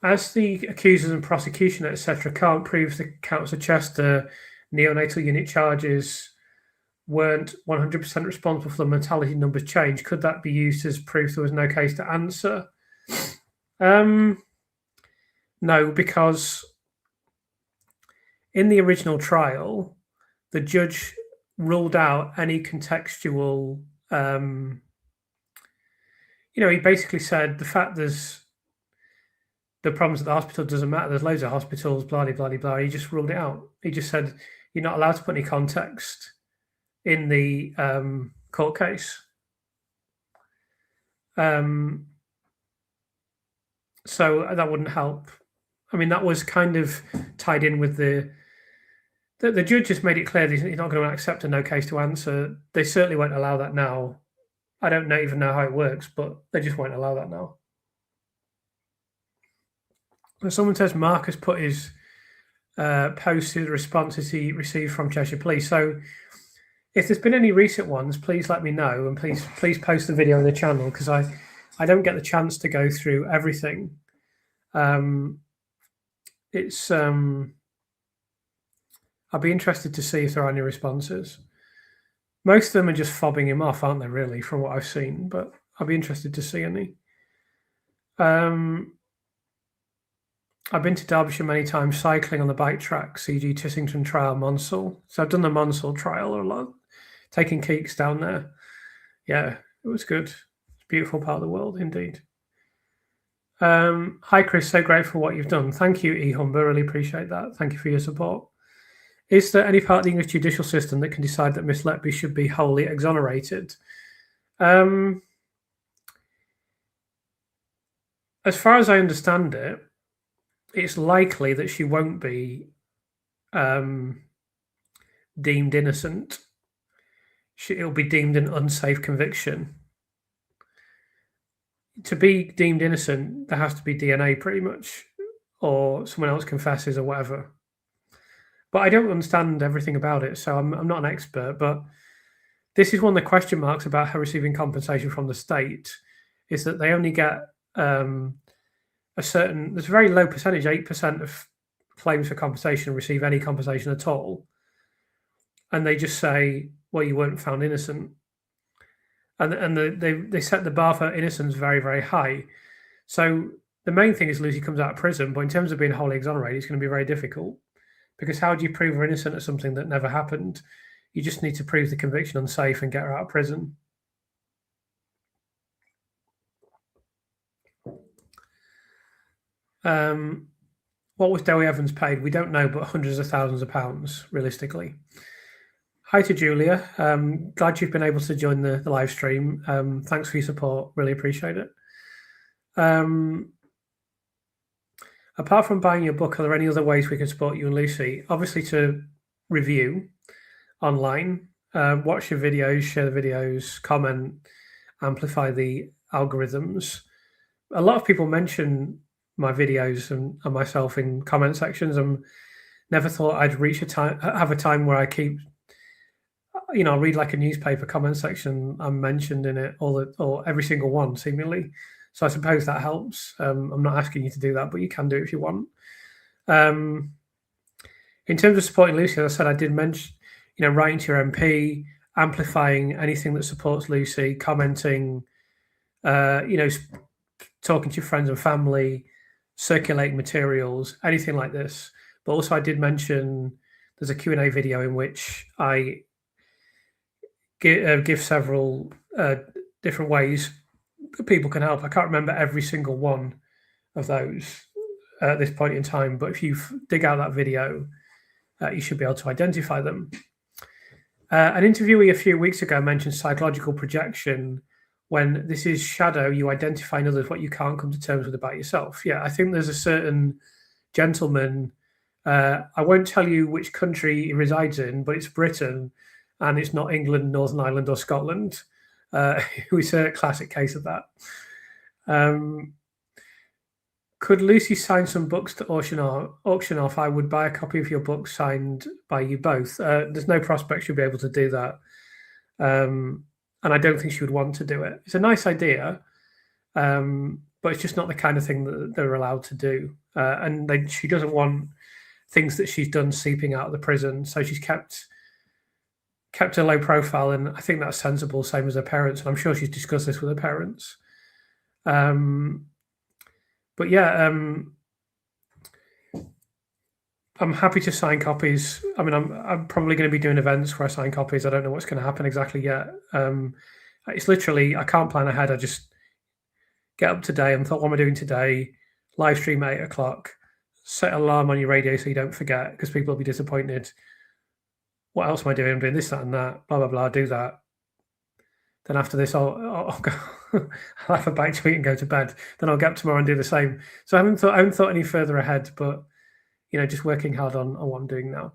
As the accusers and prosecution, etc., can't prove the Council Chester neonatal unit charges weren't 100% responsible for the mortality numbers change, could that be used as proof there was no case to answer? No, because in the original trial, the judge ruled out any contextual. He basically said the fact there's the problems at the hospital doesn't matter. There's loads of hospitals, blah, blah, blah, blah. He just ruled it out. He just said you're not allowed to put any context in the court case. So that wouldn't help. I mean, that was kind of tied in with the judge just made it clear that he's not going to accept a no case to answer. They certainly won't allow that now. I don't even know how it works, but they just won't allow that now. Someone says Mark has put his post to the responses he received from Cheshire Police. So if there's been any recent ones, please let me know, and please post the video on the channel because I don't get the chance to go through everything. I'll be interested to see if there are any responses. Most of them are just fobbing him off, aren't they, really, from what I've seen? But I'll be interested to see any. I've been to Derbyshire many times, cycling on the bike track, CG Tissington Trail, Monsall. So I've done the Monsall Trail a lot, taking Keeks down there. Yeah, it was good. It's a beautiful part of the world, indeed. Hi, Chris. So grateful for what you've done. Thank you, E. Humber. Really appreciate that. Thank you for your support. Is there any part of the English judicial system that can decide that Miss Letby should be wholly exonerated? As far as I understand it, it's likely that she won't be deemed innocent. It'll be deemed an unsafe conviction. To be deemed innocent, there has to be DNA pretty much, or someone else confesses or whatever. But I don't understand everything about it, so I'm not an expert. But this is one of the question marks about her receiving compensation from the state, is that they only get there's a very low percentage, 8% of claims for compensation receive any compensation at all. And they just say, well, you weren't found innocent. And they set the bar for innocence very, very high. So the main thing is Lucy comes out of prison, but in terms of being wholly exonerated, it's going to be very difficult. Because how do you prove her innocent of something that never happened? You just need to prove the conviction unsafe and get her out of prison. What was Dewi Evans paid? We don't know, but hundreds of thousands of pounds, realistically. Hi to Julia. Glad you've been able to join the live stream. Thanks for your support. Really appreciate it. Apart from buying your book, are there any other ways we can support you and Lucy? Obviously, to review online, watch your videos, share the videos, comment, amplify the algorithms. A lot of people mention my videos and myself in comment sections. I never thought I'd have a time where I keep, I'll read like a newspaper comment section. I'm mentioned in it or every single one, seemingly. So I suppose that helps. I'm not asking you to do that, but you can do it if you want. In terms of supporting Lucy, as I said, I did mention, writing to your MP, amplifying anything that supports Lucy, commenting, talking to your friends and family, circulating materials, anything like this. But also I did mention there's a Q&A video in which I give several different ways that people can help. I can't remember every single one of those at this point in time, but if you dig out that video, you should be able to identify them. An interviewee a few weeks ago mentioned psychological projection. When this is shadow, you identify in others what you can't come to terms with about yourself. Yeah, I think there's a certain gentleman, I won't tell you which country he resides in, but it's Britain, and it's not England, Northern Ireland, or Scotland. Who is a classic case of that. Could Lucy sign some books to auction off? I would buy a copy of your book signed by you both. There's no prospect she'll be able to do that. And I don't think she would want to do it. It's a nice idea, but it's just not the kind of thing that they're allowed to do. And she doesn't want things that she's done seeping out of the prison. So she's kept a low profile, and I think that's sensible, same as her parents. And I'm sure she's discussed this with her parents. But yeah, I'm happy to sign copies. I mean, I'm probably going to be doing events where I sign copies. I don't know what's going to happen exactly yet. It's literally, I can't plan ahead. I just get up today and thought, what am I doing today? Live stream at 8 o'clock. Set an alarm on your radio so you don't forget, because people will be disappointed. What else am I doing? I'm doing this, that, and that. Blah blah blah. Do that. Then after this, I'll go. I'll have a bite to eat and go to bed. Then I'll get up tomorrow and do the same. So I haven't thought any further ahead, but just working hard on what I'm doing now.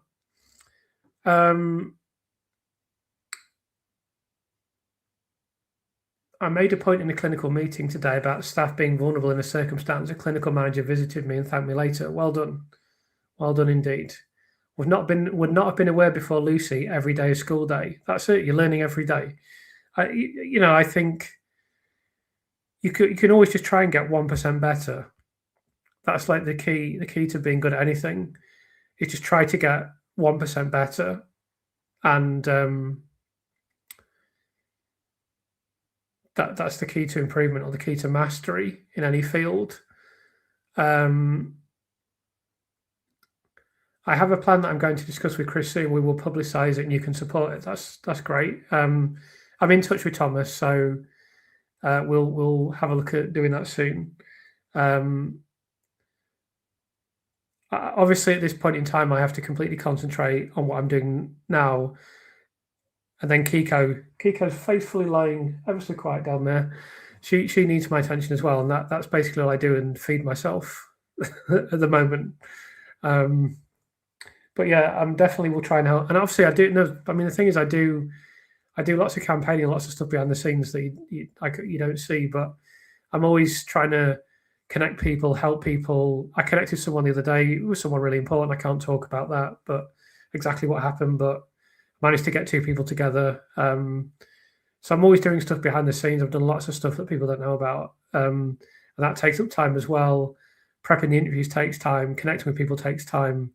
I made a point in a clinical meeting today about staff being vulnerable in a circumstance. A clinical manager visited me and thanked me later. Well done indeed. Would not have been aware before Lucy. Every day is school day. That's it. You're learning every day. I think you can always just try and get 1% better. That's like the key to being good at anything. Is just try to get 1% better, and that's the key to improvement, or the key to mastery in any field. I have a plan that I'm going to discuss with Chris soon. We will publicise it, and you can support it. That's great. I'm in touch with Thomas, so we'll have a look at doing that soon. Obviously, at this point in time, I have to completely concentrate on what I'm doing now. And then Kiko's faithfully lying ever so quiet down there. She needs my attention as well, and that's basically all I do and feed myself at the moment. But yeah, I'm definitely will try and help. And obviously, I do know. I mean, the thing is, I do lots of campaigning, lots of stuff behind the scenes that you don't see. But I'm always trying to connect people, help people. I connected with someone the other day. It was someone really important. I can't talk about that, but exactly what happened. But managed to get two people together. So I'm always doing stuff behind the scenes. I've done lots of stuff that people don't know about, and that takes up time as well. Prepping the interviews takes time. Connecting with people takes time.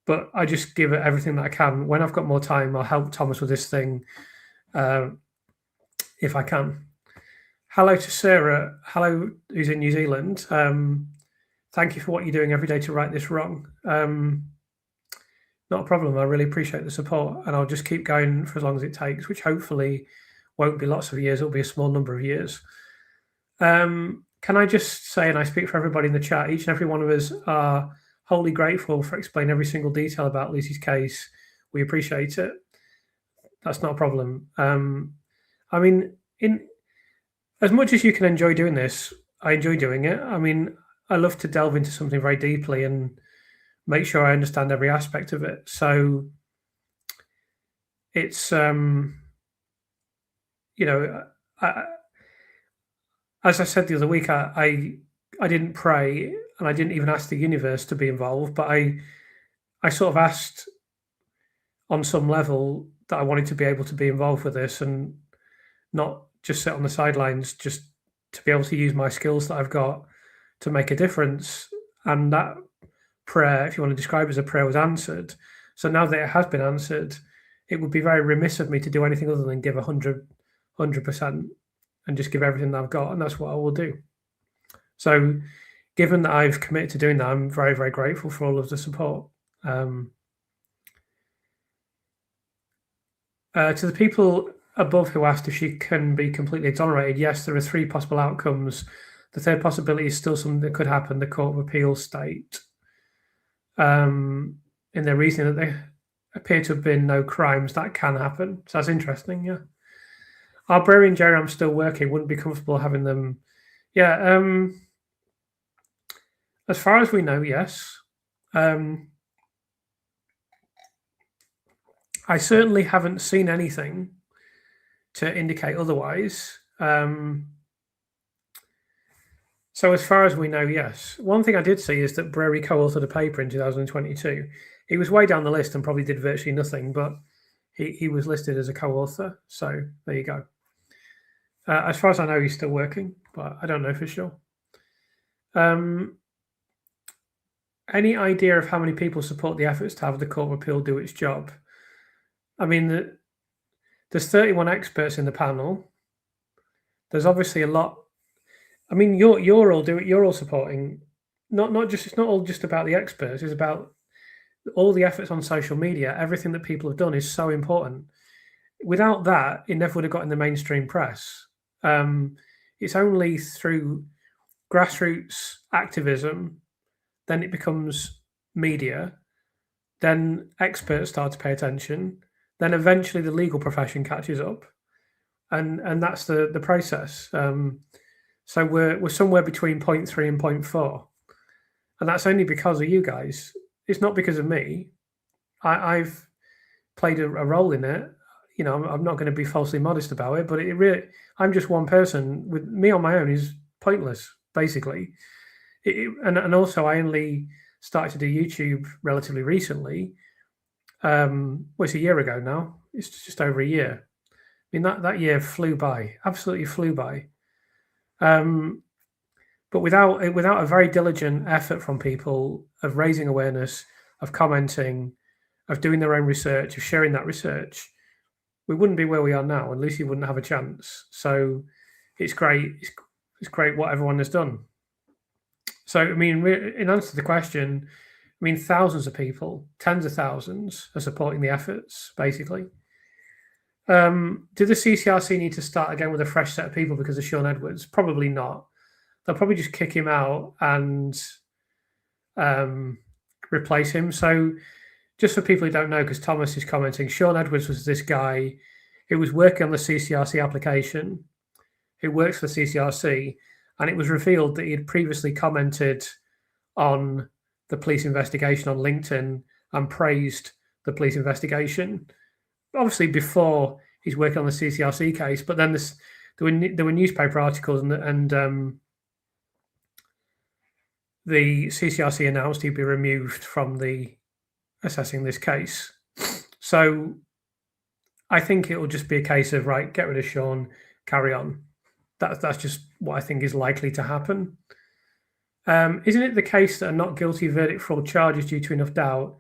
But I just give it everything that I can. When I've got more time, I'll help Thomas with this thing if I can. Hello to Sarah. Hello, who's in New Zealand. Thank you for what you're doing every day to right this wrong. Not a problem. I really appreciate the support, and I'll just keep going for as long as it takes, which hopefully won't be lots of years. It'll be a small number of years. Can can I just say, and I speak for everybody in the chat, each and every one of us are wholly grateful for explaining every single detail about Lucy's case. We appreciate it. That's not a problem. I mean, in as much as you can enjoy doing this, I enjoy doing it. I mean, I love to delve into something very deeply and make sure I understand every aspect of it. So it's as I said the other week, I didn't pray and I didn't even ask the universe to be involved, but I sort of asked on some level that I wanted to be able to be involved with this and not just sit on the sidelines, just to be able to use my skills that I've got to make a difference. And that prayer, if you want to describe it as a prayer, was answered. So now that it has been answered, it would be very remiss of me to do anything other than give 100% and just give everything that I've got. And that's what I will do. So given that I've committed to doing that, I'm very, very grateful for all of the support. To the people above who asked if she can be completely exonerated, yes, there are 3 possible outcomes. The third possibility is still something that could happen. The Court of Appeal state in their reasoning that there appear to have been no crimes. That can happen. So that's interesting, yeah. Are Brary and Jerry still working? Wouldn't be comfortable having them. Yeah, as far as we know, yes. I certainly haven't seen anything to indicate otherwise. So as far as we know, yes. One thing I did see is that Brary co-authored a paper in 2022. He was way down the list and probably did virtually nothing, but he was listed as a co-author. So there you go. As far as I know, he's still working, but I don't know for sure. Any idea of how many people support the efforts to have the Court of Appeal do its job? I mean, there's 31 experts in the panel. There's obviously a lot. I mean, you're all supporting. It's not all just about the experts. It's about all the efforts on social media. Everything that people have done is so important. Without that, it never would have got in the mainstream press. It's only through grassroots activism, then it becomes media, then experts start to pay attention, then eventually the legal profession catches up, and that's the process. So we're somewhere between 0.3 and 0.4, and that's only because of you guys. It's not because of me. I've played a role in it. You know, I'm not going to be falsely modest about it, but I'm just one person. With me on my own is pointless, basically. And also, I only started to do YouTube relatively recently. It's a year ago now. It's just over a year. I mean, that year flew by, absolutely flew by. But without a very diligent effort from people of raising awareness, of commenting, of doing their own research, of sharing that research, we wouldn't be where we are now, and Lucy wouldn't have a chance. So it's great. It's great what everyone has done. So, I mean, in answer to the question, I mean, thousands of people, tens of thousands, are supporting the efforts, basically. Do the CCRC need to start again with a fresh set of people because of Sean Edwards? Probably not. They'll probably just kick him out and replace him. So just for people who don't know, because Thomas is commenting, Sean Edwards was this guy who was working on the CCRC application, who works for the CCRC, and it was revealed that he had previously commented on the police investigation on LinkedIn and praised the police investigation. Obviously, before he's working on the CCRC case, but then there were newspaper articles and the CCRC announced he'd be removed from the assessing this case. So I think it will just be a case of, right, get rid of Sean, carry on. That's just what I think is likely to happen. Isn't it the case that a not guilty verdict for all charges due to enough doubt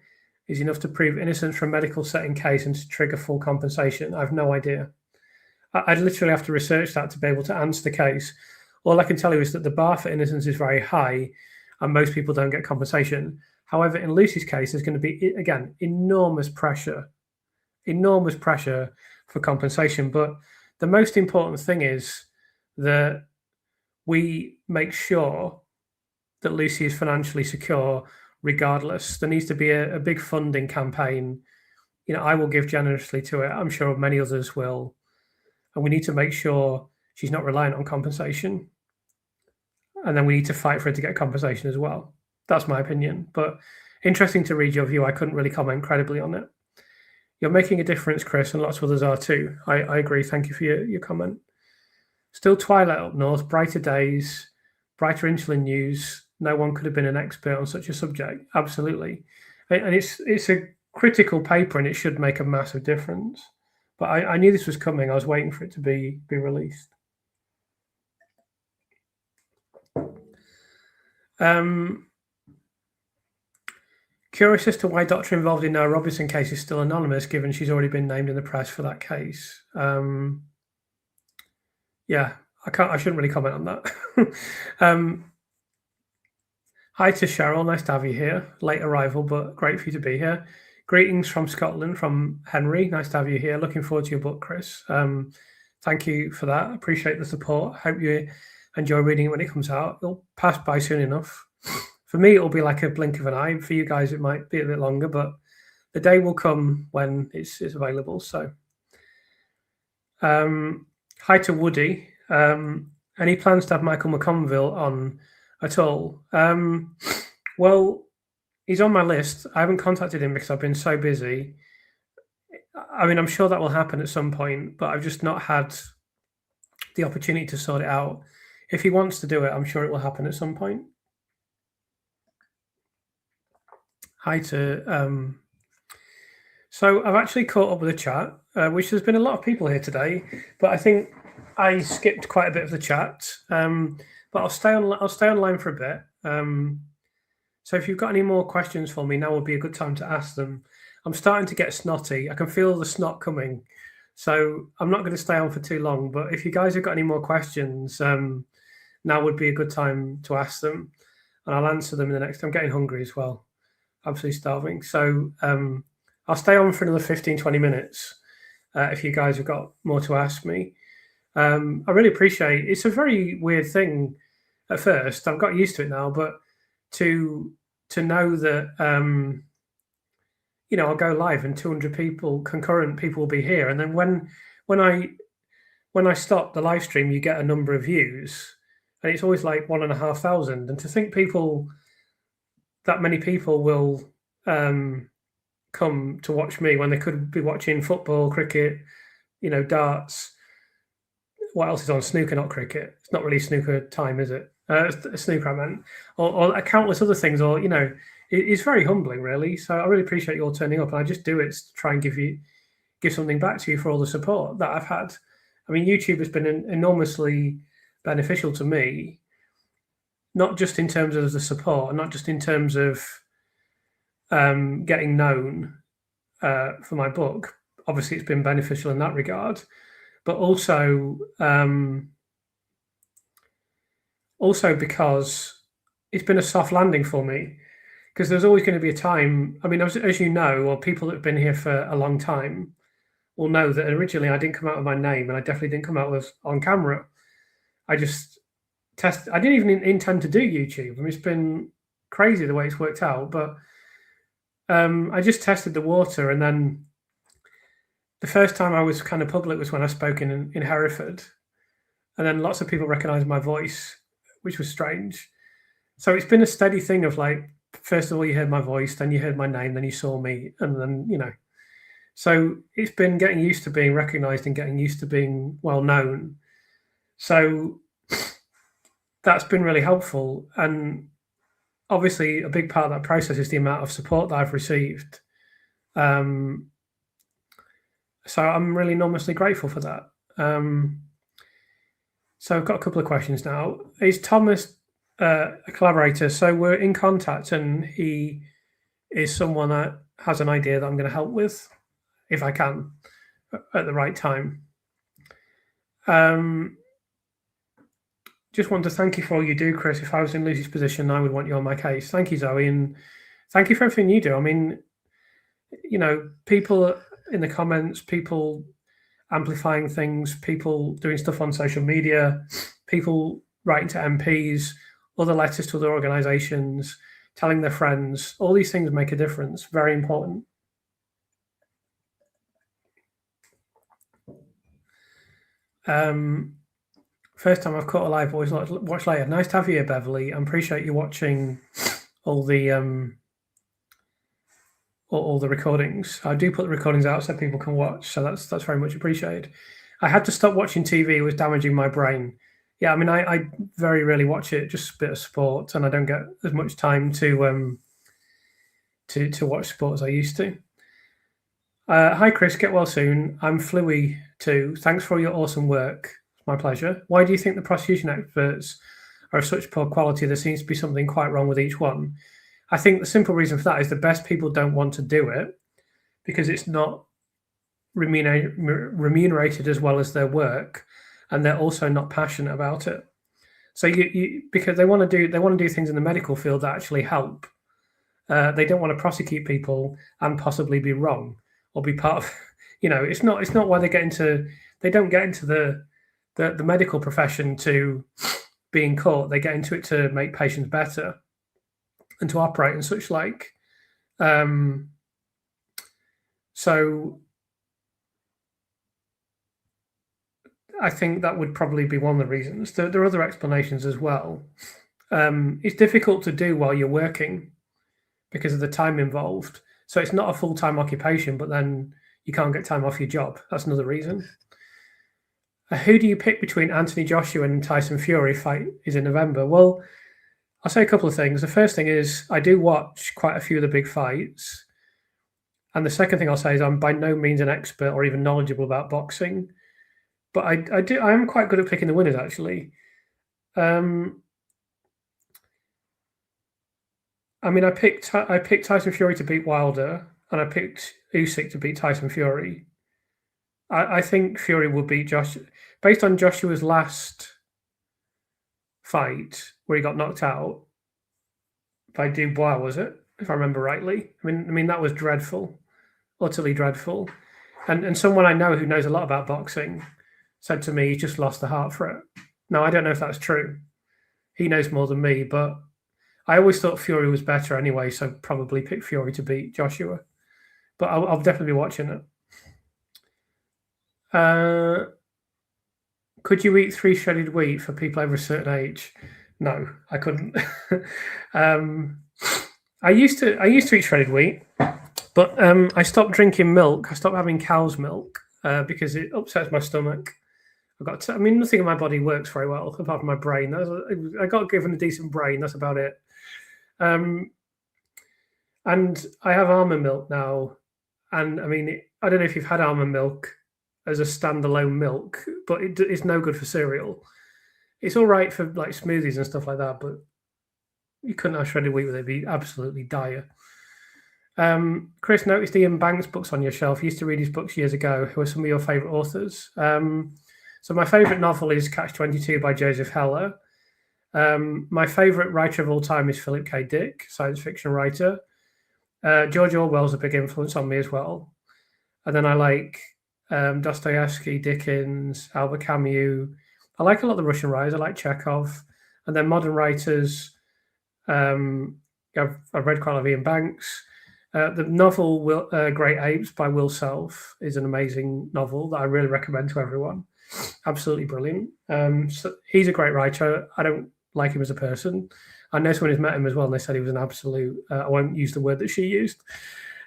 is enough to prove innocence from a medical setting case and to trigger full compensation? I have no idea. I'd literally have to research that to be able to answer the case. All I can tell you is that the bar for innocence is very high and most people don't get compensation. However, in Lucy's case, there's going to be, again, enormous pressure for compensation. But the most important thing is that we make sure that Lucy is financially secure regardless. There needs to be a big funding campaign. I will give generously to it. I'm sure many others will. And we need to make sure she's not reliant on compensation. And then we need to fight for her to get compensation as well. That's my opinion. But interesting to read your view. I couldn't really comment credibly on it. You're making a difference, Chris, and lots of others are too. I agree. Thank you for your comment. Still twilight up north, brighter days, brighter insulin news. No one could have been an expert on such a subject. Absolutely. And it's a critical paper and it should make a massive difference. But I knew this was coming. I was waiting for it to be released. Curious as to why doctor involved in Noah Robinson case is still anonymous, given she's already been named in the press for that case. Yeah, I shouldn't really comment on that. Hi to Cheryl, nice to have you here. Late arrival, but great for you to be here. Greetings from Scotland, from Henry. Nice to have you here. Looking forward to your book, Chris. Thank you for that. Appreciate the support. Hope you enjoy reading it when it comes out. It'll pass by soon enough. For me, it'll be like a blink of an eye. For you guys, it might be a bit longer, but the day will come when it's available. So, hi to Woody. Any plans to have Michael McConville on at all? Well, he's on my list. I haven't contacted him because I've been so busy. I mean, I'm sure that will happen at some point, but I've just not had the opportunity to sort it out. If he wants to do it, I'm sure it will happen at some point. Hi to... So I've actually caught up with the chat, which there's been a lot of people here today, but I think I skipped quite a bit of the chat. But I'll stay online for a bit. So if you've got any more questions for me, now would be a good time to ask them. I'm starting to get snotty. I can feel the snot coming. So I'm not going to stay on for too long. But if you guys have got any more questions, now would be a good time to ask them. And I'll answer them in the next. I'm getting hungry as well. Absolutely starving. So I'll stay on for another 15, 20 minutes if you guys have got more to ask me. I really appreciate it. It's a very weird thing at first. I've got used to it now, but to know that I'll go live and 200 people, concurrent people, will be here, and then when I stop the live stream, you get a number of views, and it's always like 1,500. And to think that many people will come to watch me when they could be watching football, cricket, darts. What else is on? Snooker, not cricket. It's not really snooker time, is it? Snooker, I meant, or countless other things. Or it's very humbling, really. So I really appreciate you all turning up, and I just do it to try and give something back to you for all the support that I've had. I mean, YouTube has been enormously beneficial to me, not just in terms of the support, and not just in terms of getting known for my book. Obviously, it's been beneficial in that regard, but also because it's been a soft landing for me, because there's always going to be a time. I mean, as you know, or people that have been here for a long time will know that originally I didn't come out with my name, and I definitely didn't come out with on camera. I just I didn't even intend to do YouTube. I mean, it's been crazy the way it's worked out, but I just tested the water, and then the first time I was kind of public was when I spoke in Hereford, and then lots of people recognized my voice, which was strange. So it's been a steady thing of like, first of all, you heard my voice, then you heard my name, then you saw me, and then, So it's been getting used to being recognized and getting used to being well known. So that's been really helpful. And obviously a big part of that process is the amount of support that I've received. So I'm really enormously grateful for that. So I've got a couple of questions now. Is Thomas a collaborator? So we're in contact, and he is someone that has an idea that I'm going to help with, if I can, at the right time. Just want to thank you for all you do, Chris. If I was in Lucy's position, I would want you on my case. Thank you, Zoe, and thank you for everything you do. I mean, people in the comments, people amplifying things, people doing stuff on social media, people writing to MPs, other letters to other organisations, telling their friends. All these things make a difference. Very important. First time I've caught a live voice, watch later. Nice to have you here, Beverly. I appreciate you watching all the recordings. I do put the recordings out so people can watch, so that's very much appreciated. I had to stop watching TV. It was damaging my brain. Yeah, I mean, I very rarely watch it, just a bit of sport, and I don't get as much time to watch sport as I used to. Hi, Chris. Get well soon. I'm fluey too. Thanks for your awesome work. It's my pleasure. Why do you think the prosecution experts are of such poor quality? There seems to be something quite wrong with each one. I think the simple reason for that is the best people don't want to do it because it's not remunerated as well as their work, and they're also not passionate about it. So because they want to do things in the medical field that actually help. They don't want to prosecute people and possibly be wrong or be part of. It's not why they don't get into the medical profession to be in court. They get into it to make patients better and to operate and such like. So I think that would probably be one of the reasons. There are other explanations as well. It's difficult to do while you're working because of the time involved. So it's not a full-time occupation, but then you can't get time off your job. That's another reason. Who do you pick between Anthony Joshua and Tyson Fury? Fight is in November. Well, I'll say a couple of things. The first thing is I do watch quite a few of the big fights. And the second thing I'll say is I'm by no means an expert or even knowledgeable about boxing. But I am quite good at picking the winners, actually. I mean, I picked Tyson Fury to beat Wilder, and I picked Usyk to beat Tyson Fury. I think Fury will beat Joshua. Based on Joshua's last fight, where he got knocked out by Dubois, was it? If I remember rightly. I mean that was dreadful, utterly dreadful. And someone I know who knows a lot about boxing said to me, he just lost the heart for it. Now, I don't know if that's true. He knows more than me, but I always thought Fury was better anyway, so probably pick Fury to beat Joshua. But I'll definitely be watching it. Could you eat 3 shredded wheat for people over a certain age? No, I couldn't. I used to eat shredded wheat, but I stopped drinking milk. I stopped having cow's milk because it upsets my stomach. Nothing in my body works very well apart from my brain. I got given a decent brain. That's about it. And I have almond milk now, and I mean, I don't know if you've had almond milk as a standalone milk, but it's no good for cereal. It's all right for like smoothies and stuff like that, but you couldn't have shredded wheat with it. It'd be absolutely dire. Chris, noticed Ian Banks' books on your shelf. You used to read his books years ago. Who are some of your favourite authors? So my favourite novel is Catch-22 by Joseph Heller. My favourite writer of all time is Philip K. Dick, science fiction writer. George Orwell's a big influence on me as well. And then I like Dostoevsky, Dickens, Albert Camus. I like a lot of the Russian writers. I like Chekhov. And then modern writers, I've read quite a lot of Ian Banks. The novel Great Apes by Will Self is an amazing novel that I really recommend to everyone. Absolutely brilliant. So he's a great writer. I don't like him as a person. I know someone who's met him as well, and they said he was an absolute. I won't use the word that she used.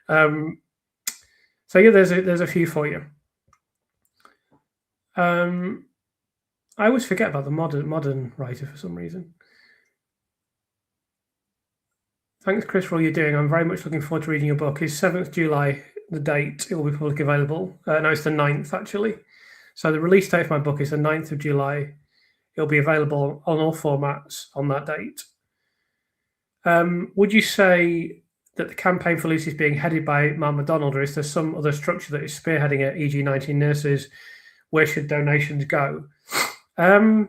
So yeah, there's a few for you. I always forget about the modern writer for some reason. Thanks, Chris, for all you're doing. I'm very much looking forward to reading your book. It's 7th July, the date. It will be publicly available. No, it's the 9th, actually. So the release date for my book is the 9th of July. It'll be available on all formats on that date. Would you say that the campaign for Lucy is being headed by Mark MacDonald, or is there some other structure that is spearheading it, e.g. 19 nurses? Where should donations go? I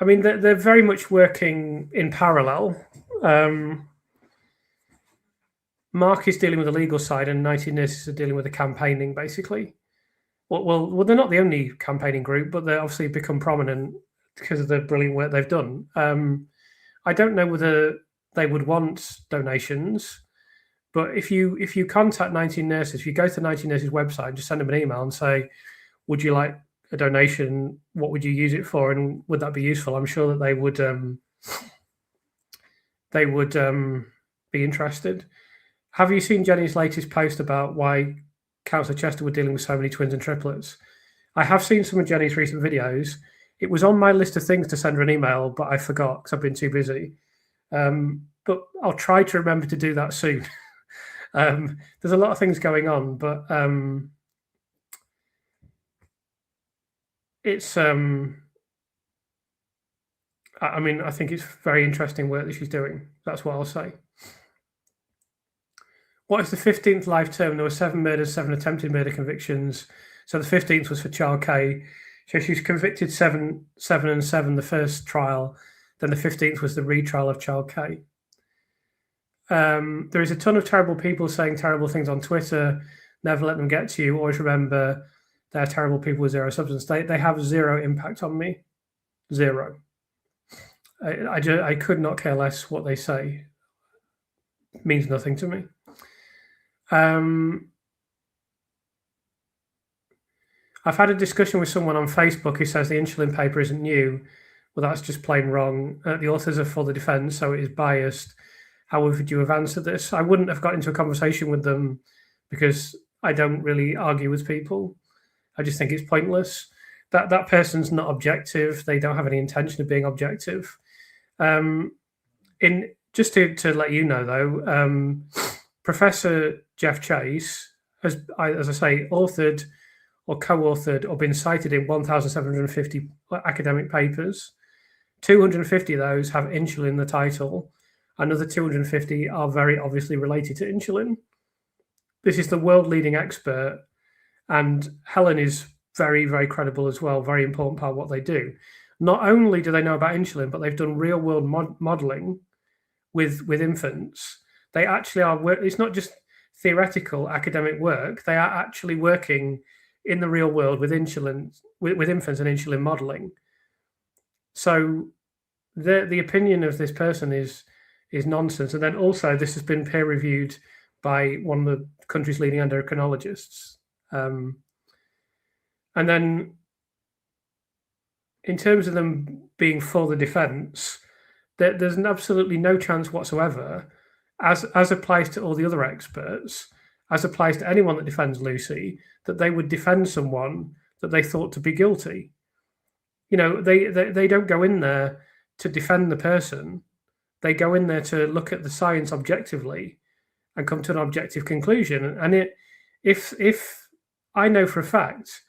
mean, they're very much working in parallel. Mark is dealing with the legal side, and 19 nurses are dealing with the campaigning, basically. Well, they're not the only campaigning group, but they obviously become prominent because of the brilliant work they've done. I don't know whether they would want donations, but if you contact 19 Nurses, if you go to 19 Nurses website, just send them an email and say, would you like a donation? What would you use it for? And would that be useful? I'm sure that they would be interested. Have you seen Jenny's latest post about why Councillor Chester were dealing with so many twins and triplets? I have seen some of Jenny's recent videos. It was on my list of things to send her an email, but I forgot because I've been too busy. But I'll try to remember to do that soon. There's a lot of things going on, but it's I mean, I think it's very interesting work that she's doing. That's what I'll say. What is the 15th live term? There were 7 murders, 7 attempted murder convictions. So the 15th was for Child K. So she's convicted 7 and 7 the first trial. Then the 15th was the retrial of Child K. There is a ton of terrible people saying terrible things on Twitter. Never let them get to you. Always remember they're terrible people with zero substance. They have zero impact on me. Zero. I could not care less what they say. It means nothing to me. I've had a discussion with someone on Facebook who says the insulin paper isn't new. Well, that's just plain wrong. The authors are for the defence, so it is biased. How would you have answered this? I wouldn't have got into a conversation with them because I don't really argue with people. I just think it's pointless. That person's not objective. They don't have any intention of being objective. Just to let you know, though, Professor Jeff Chase has, as I say, authored or co-authored or been cited in 1,750 academic papers. 250 of those have insulin in the title. Another 250 are very obviously related to insulin. This is the world-leading expert, and Helen is very, very credible as well, very important part of what they do. Not only do they know about insulin, but they've done real-world modelling with infants. They actually are, it's not just theoretical academic work, they are actually working in the real world with insulin, with infants and insulin modelling. So the opinion of this person is nonsense. And then also this has been peer reviewed by one of the country's leading endocrinologists. And then in terms of them being for the defence, there's absolutely no chance whatsoever, as applies to all the other experts, as applies to anyone that defends Lucy, that they would defend someone that they thought to be guilty. You know, they don't go in there to defend the person. They go in there to look at the science objectively and come to an objective conclusion. And if I know for a fact,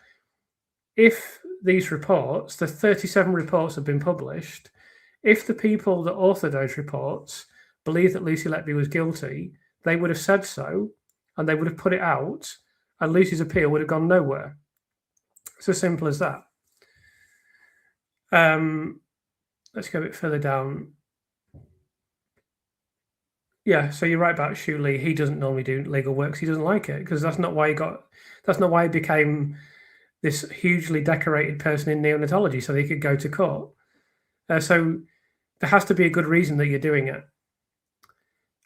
if these reports, the 37 reports have been published, if the people that authored those reports believe that Lucy Letby was guilty, they would have said so, and they would have put it out, and Lucy's appeal would have gone nowhere. It's as simple as that. Let's go a bit further down. Yeah, so you're right about Shuley. He doesn't normally do legal work. He doesn't like it because that's not why he became this hugely decorated person in neonatology, so he could go to court. So there has to be a good reason that you're doing it.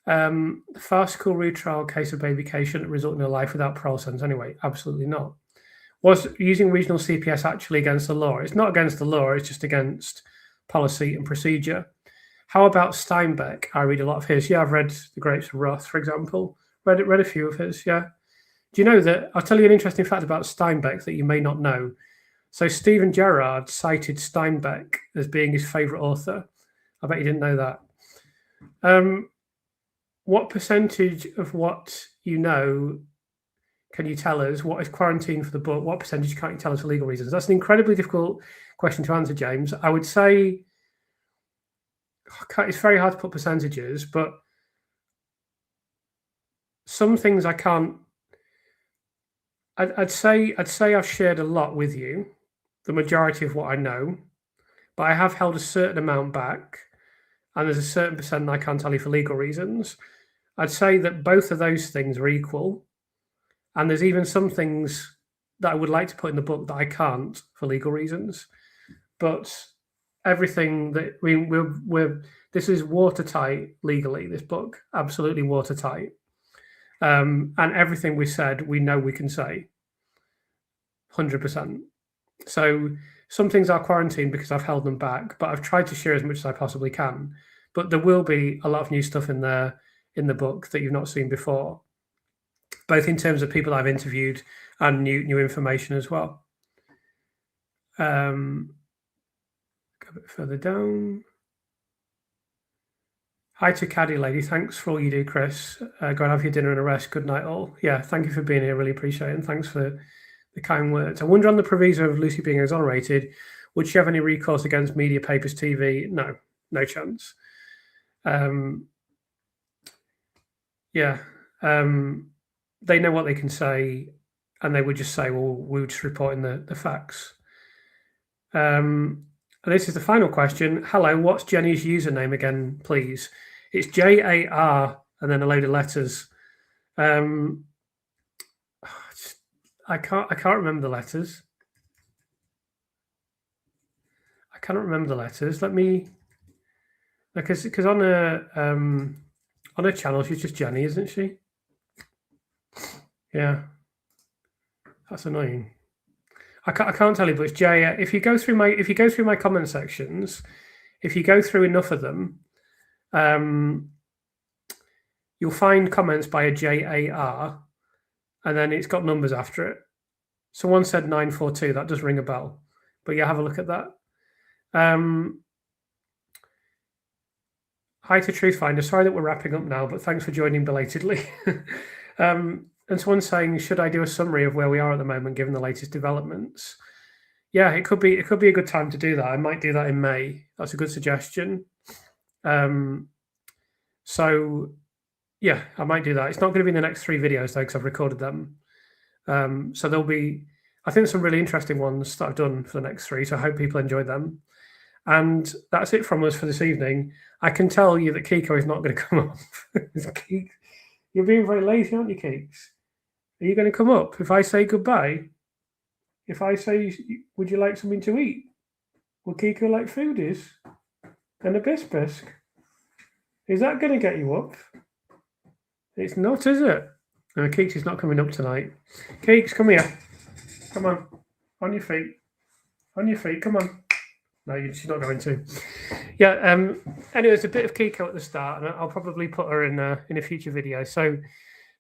The farcical retrial case of baby K shouldn't result in a life without parole sentence anyway. Absolutely not. Was using regional CPS actually against the law? It's not against the law. It's just against policy and procedure. How about Steinbeck? I read a lot of his. Yeah, I've read The Grapes of Wrath, for example. Read a few of his, yeah. Do you know that? I'll tell you an interesting fact about Steinbeck that you may not know. So Stephen Gerrard cited Steinbeck as being his favourite author. I bet you didn't know that. What percentage of what you know can you tell us? What is quarantine for the book? What percentage can't you tell us for legal reasons? That's an incredibly difficult question to answer, James. I would say it's very hard to put percentages, but some things I can't. I'd say I've shared a lot with you, the majority of what I know, but I have held a certain amount back, and there's a certain percent I can't tell you for legal reasons. I'd say that both of those things are equal, and there's even some things that I would like to put in the book that I can't for legal reasons. But everything that we're this is watertight legally. This book, absolutely watertight, and everything we said, we know we can say, 100%. So some things are quarantined because I've held them back, but I've tried to share as much as I possibly can. But there will be a lot of new stuff in there in the book that you've not seen before, both in terms of people I've interviewed and new information as well. Go a bit further down. Hi to Caddy Lady. Thanks for all you do, Chris. Go and have your dinner and a rest. Good night, all. Yeah, thank you for being here. Really appreciate it. And thanks for the kind words. I wonder, on the proviso of Lucy being exonerated, would she have any recourse against media, papers, TV? No chance. Yeah. They know what they can say, and they would just say, well, we were just reporting the facts. And this is the final question. Hello, what's Jenny's username again, please? It's JAR and then a load of letters. I can't remember the letters. I cannot remember the letters. Let me, because on her channel she's just Jenny, isn't she? Yeah, that's annoying. I can't tell you, but it's J. If you go through my comment sections, if you go through enough of them, you'll find comments by a JAR, and then it's got numbers after it. Someone said 942. That does ring a bell, but yeah, have a look at that. Hi to Truthfinder. Sorry that we're wrapping up now, but thanks for joining belatedly. And someone's saying, should I do a summary of where we are at the moment, given the latest developments? Yeah, it could be a good time to do that. I might do that in May. That's a good suggestion. So yeah, I might do that. It's not going to be in the next 3 videos though, because I've recorded them. So there'll be, I think, some really interesting ones that I've done for the next 3. So I hope people enjoyed them. And that's it from us for this evening. I can tell you that Kiko is not going to come up. You're being very lazy, aren't you, Keeks? Are you going to come up if I say goodbye? If I say, would you like something to eat? Will Kiko like foodies? And a biscuit? Is that going to get you up? It's not, is it? No, Keeks is not coming up tonight. Keeks, come here. Come on. On your feet. On your feet. Come on. No, she's not going to. Yeah. Anyway, there's a bit of Kiko at the start, and I'll probably put her in a future video. So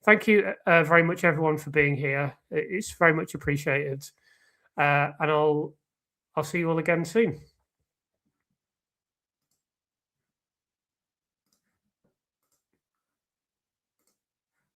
thank you very much, everyone, for being here. It's very much appreciated. And I'll see you all again soon.